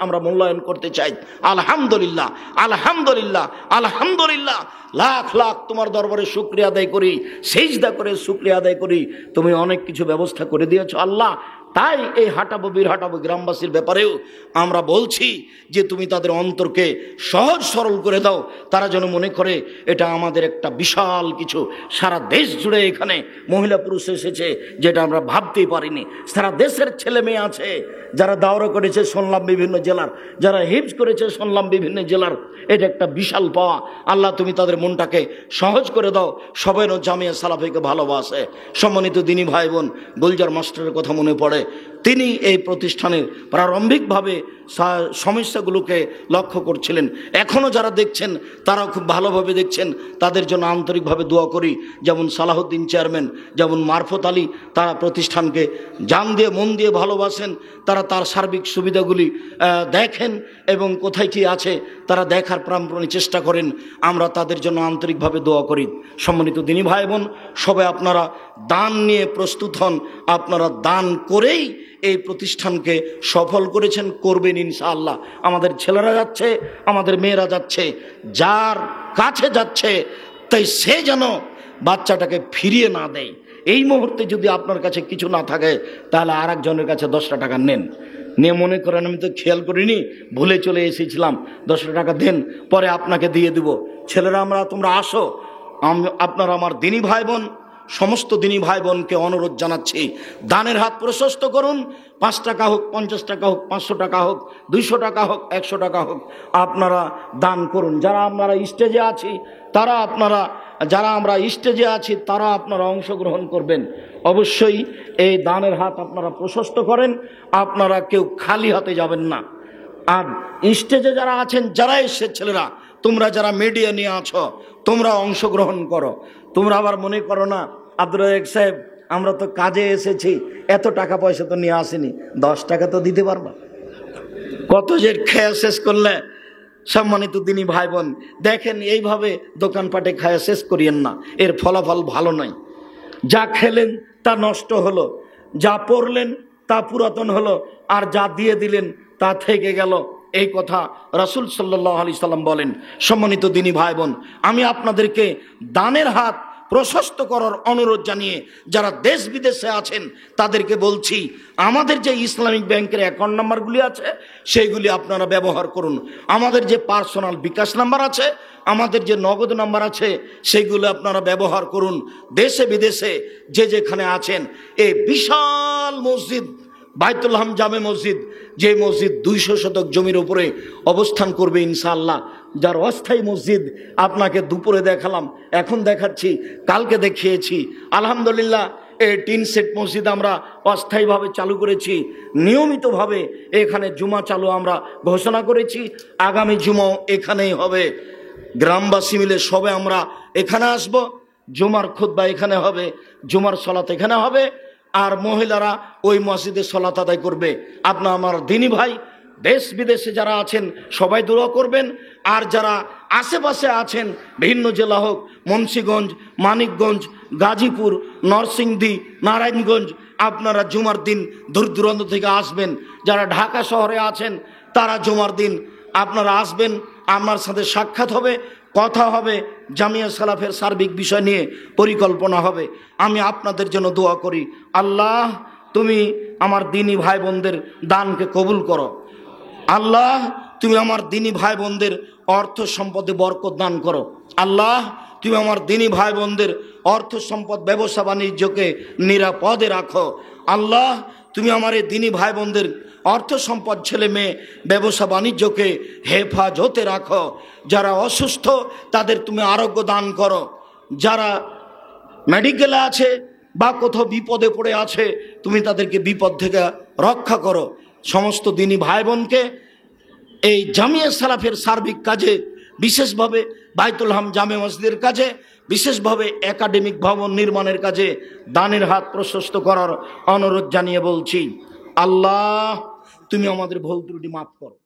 আমরা মূল্যায়ন করতে চাই। আলহামদুলিল্লাহ, আলহামদুলিল্লাহ, আলহামদুলিল্লাহ। লাখ লাখ তোমার দরবারে শুকরিয়া আদায় করি, সেজদা করে শুকরিয়া আদায় করি। তুমি অনেক কিছু ব্যবস্থা করে দিয়েছ আল্লাহ। তাই এই হাঁটাবো বীর হাঁটাবো গ্রামবাসীর ব্যাপারেও আমরা বলছি যে তুমি তাদের অন্তরকে সহজ সরল করে দাও, তারা যেন মনে করে এটা আমাদের একটা বিশাল কিছু। সারা দেশ জুড়ে এখানে মহিলা পুরুষ এসেছে, যেটা আমরা ভাবতেই পারিনি। সারা দেশের ছেলে মেয়ে আছে যারা দাওরা করেছে শুনলাম বিভিন্ন জেলার, যারা হিফজ করেছে শুনলাম বিভিন্ন জেলার। এটা একটা বিশাল পাওয়া। আল্লাহ তুমি তাদের মনটাকে সহজ করে দাও, সবাই জামিয়া সালাফিকে ভালোবাসে। সম্মানিত দিনী ভাই বোন, গুলজার মাস্টারের কথা মনে পড়ে। তিনি এই প্রতিষ্ঠানের প্রারম্ভিকভাবে সমস্যাগুলোকে লক্ষ্য করছিলেন। এখনও যারা দেখছেন তারাও খুব ভালোভাবে দেখছেন, তাদের জন্য আন্তরিকভাবে দোয়া করি। যেমন সালাহুদ্দিন চেয়ারম্যান, যেমন মারফত আলী, তারা প্রতিষ্ঠানকে জান দিয়ে মন দিয়ে ভালোবাসেন। তারা তার সার্বিক সুবিধাগুলি দেখেন এবং কোথায় কী আছে তারা দেখার প্রাণপণে চেষ্টা করেন। আমরা তাদের জন্য আন্তরিকভাবে দোয়া করি। সম্মানিত দিনী ভাই বোন, সবাই আপনারা দান নিয়ে প্রস্তুত হন। আপনারা দান করেই এই প্রতিষ্ঠানকে সফল করেছেন, করবেন ইনশাআল্লাহ। আমাদের ছেলেরা যাচ্ছে, আমাদের মেয়েরা যাচ্ছে, যার কাছে যাচ্ছে তাই সে যেন বাচ্চাটাকে ফিরিয়ে না দেয়। এই মুহূর্তে যদি আপনার কাছে কিছু না থাকে তাহলে আর একজনের কাছে 10টা টাকা নেন, নিয়ে মনে করেন আমি তো খেয়াল করিনি, ভুলে চলে এসেছিলাম, 10টা টাকা দেন, পরে আপনাকে দিয়ে দিব। ছেলেরা তোমরা আসো। আপনারা আমার দিনী ভাই বোন, সমস্ত দিনী ভাই বোনকে অনুরোধ জানাচ্ছি, দানের হাত প্রশস্ত করুন। 5 টাকা হোক, 50 টাকা হোক, 500 টাকা হোক, 200 টাকা হোক, 100 টাকা হোক, আপনারা দান করুন। যারা আমরা স্টেজে আছি তারা আপনারা অংশগ্রহণ করবেন। অবশ্যই এই দানের হাত আপনারা প্রশস্ত করেন, আপনারা কেউ খালি হাতে যাবেন না। আর স্টেজে যারা আছেন, যারা এসে ছেলেরা, তোমরা যারা মিডিয়া নিয়ে আছো, তোমরা অংশগ্রহণ করো। তোমরা আবার মনে করো না আব্দুর রাজ্জাক সাহেব আমরা তো কাজে এসেছি, এত টাকা পয়সা তো নিয়ে আসিনি, 10 টাকা তো দিতে পারবা। কত যে খেয়া শেষ করলে। সম্মানিত দিনী ভাই বোন, দেখেন এইভাবে দোকানপাটে খায়া শেষ করিয়েন না, এর ফলাফল ভালো নয়। যা খেলেন তা নষ্ট হলো, যা পড়লেন তা পুরাতন হলো, আর যা দিয়ে দিলেন তা থেকে গেল। এই কথা রাসূল সাল্লাল্লাহু আলাইহি সাল্লাম বলেন। সম্মানিত দিনী ভাই বোন, আমি আপনাদেরকে দানের হাত প্রশস্ত করার অনুরোধ জানিয়ে যারা দেশ বিদেশে আছেন তাদেরকে বলছি, আমাদের যে ইসলামিক ব্যাংকের অ্যাকাউন্ট নাম্বারগুলি আছে সেইগুলি আপনারা ব্যবহার করুন। আমাদের যে পার্সোনাল বিকাশ নাম্বার আছে, আমাদের যে নগদ নাম্বার আছে, সেইগুলো আপনারা ব্যবহার করুন। দেশে বিদেশে যে যেখানে আছেন, এই বিশাল মসজিদ বাইতুল হাম জামে মসজিদ, যে মসজিদ 200 শতক জমির উপরে অবস্থান করবে ইনশাআল্লাহ, যার অস্থায়ী মসজিদ আপনাকে দুপুরে দেখালাম, এখন দেখাচ্ছি, কালকে দেখিয়েছি। আলহামদুলিল্লাহ, এই 3 সেট মসজিদ আমরা অস্থায়ীভাবে চালু করেছি। নিয়মিতভাবে এখানে জুমা চালু আমরা ঘোষণা করেছি। আগামী জুমাও এখানেই হবে। গ্রামবাসী মিলে সবে আমরা এখানে আসব, জুমার খুতবা এখানে হবে, জুমার সলাত এখানে হবে, আর মহিলারা ওই মসজিদে সলাত আদায় করবে। আপনার আমার দিনী ভাই দেশ বিদেশে যারা আছেন সবাই দোয়া করবেন। আর যারা আশেপাশে আছেন, ভিন্ন জেলা হোক, মুন্সিগঞ্জ, মানিকগঞ্জ, গাজীপুর, নরসিংদী, নারায়ণগঞ্জ, আপনারা জুমার দিন দূর দূরান্ত থেকে আসবেন। যারা ঢাকা শহরে আছেন তারা জুমার দিন আপনারা আসবেন, আমার সাথে সাক্ষাৎ হবে, কথা হবে, জামিয়া সালাফের সার্বিক বিষয় নিয়ে পরিকল্পনা হবে। আমি আপনাদের জন্য দোয়া করি, আল্লাহ তুমি আমার দিনী ভাই বোনদের দানকে কবুল করো। আল্লাহ তুমি আমার দিনী ভাই বোনদের অর্থ সম্পদে বরকত দান করো। আল্লাহ তুমি আমার দিনী ভাই বোনদের অর্থ সম্পদ, ব্যবসা বাণিজ্যকে নিরাপদে রাখো। আল্লাহ তুমি আমার এই দিনী ভাই বোনদের অর্থ সম্পদ, ছেলে মেয়ে, ব্যবসা বাণিজ্যকে হেফাজতে রাখো। যারা অসুস্থ তাদের তুমি আরোগ্য দান করো। যারা মেডিকেলে আছে বা কোথাও বিপদে পড়ে আছে তুমি তাদেরকে বিপদ থেকে রক্ষা করো। সমস্ত দিনী ভাই বোনকে এই জামিয়া সালাফের সার্বিক কাজে, বিশেষভাবে বাইতুল হাম জামে মসজিদের কাজে, বিশেষভাবে একাডেমিক ভবন নির্মাণের কাজে দানের হাত প্রশস্ত করার অনুরোধ জানিয়ে বলছি, আল্লাহ তুমি আমাদের ভুল ত্রুটি মাফ করো।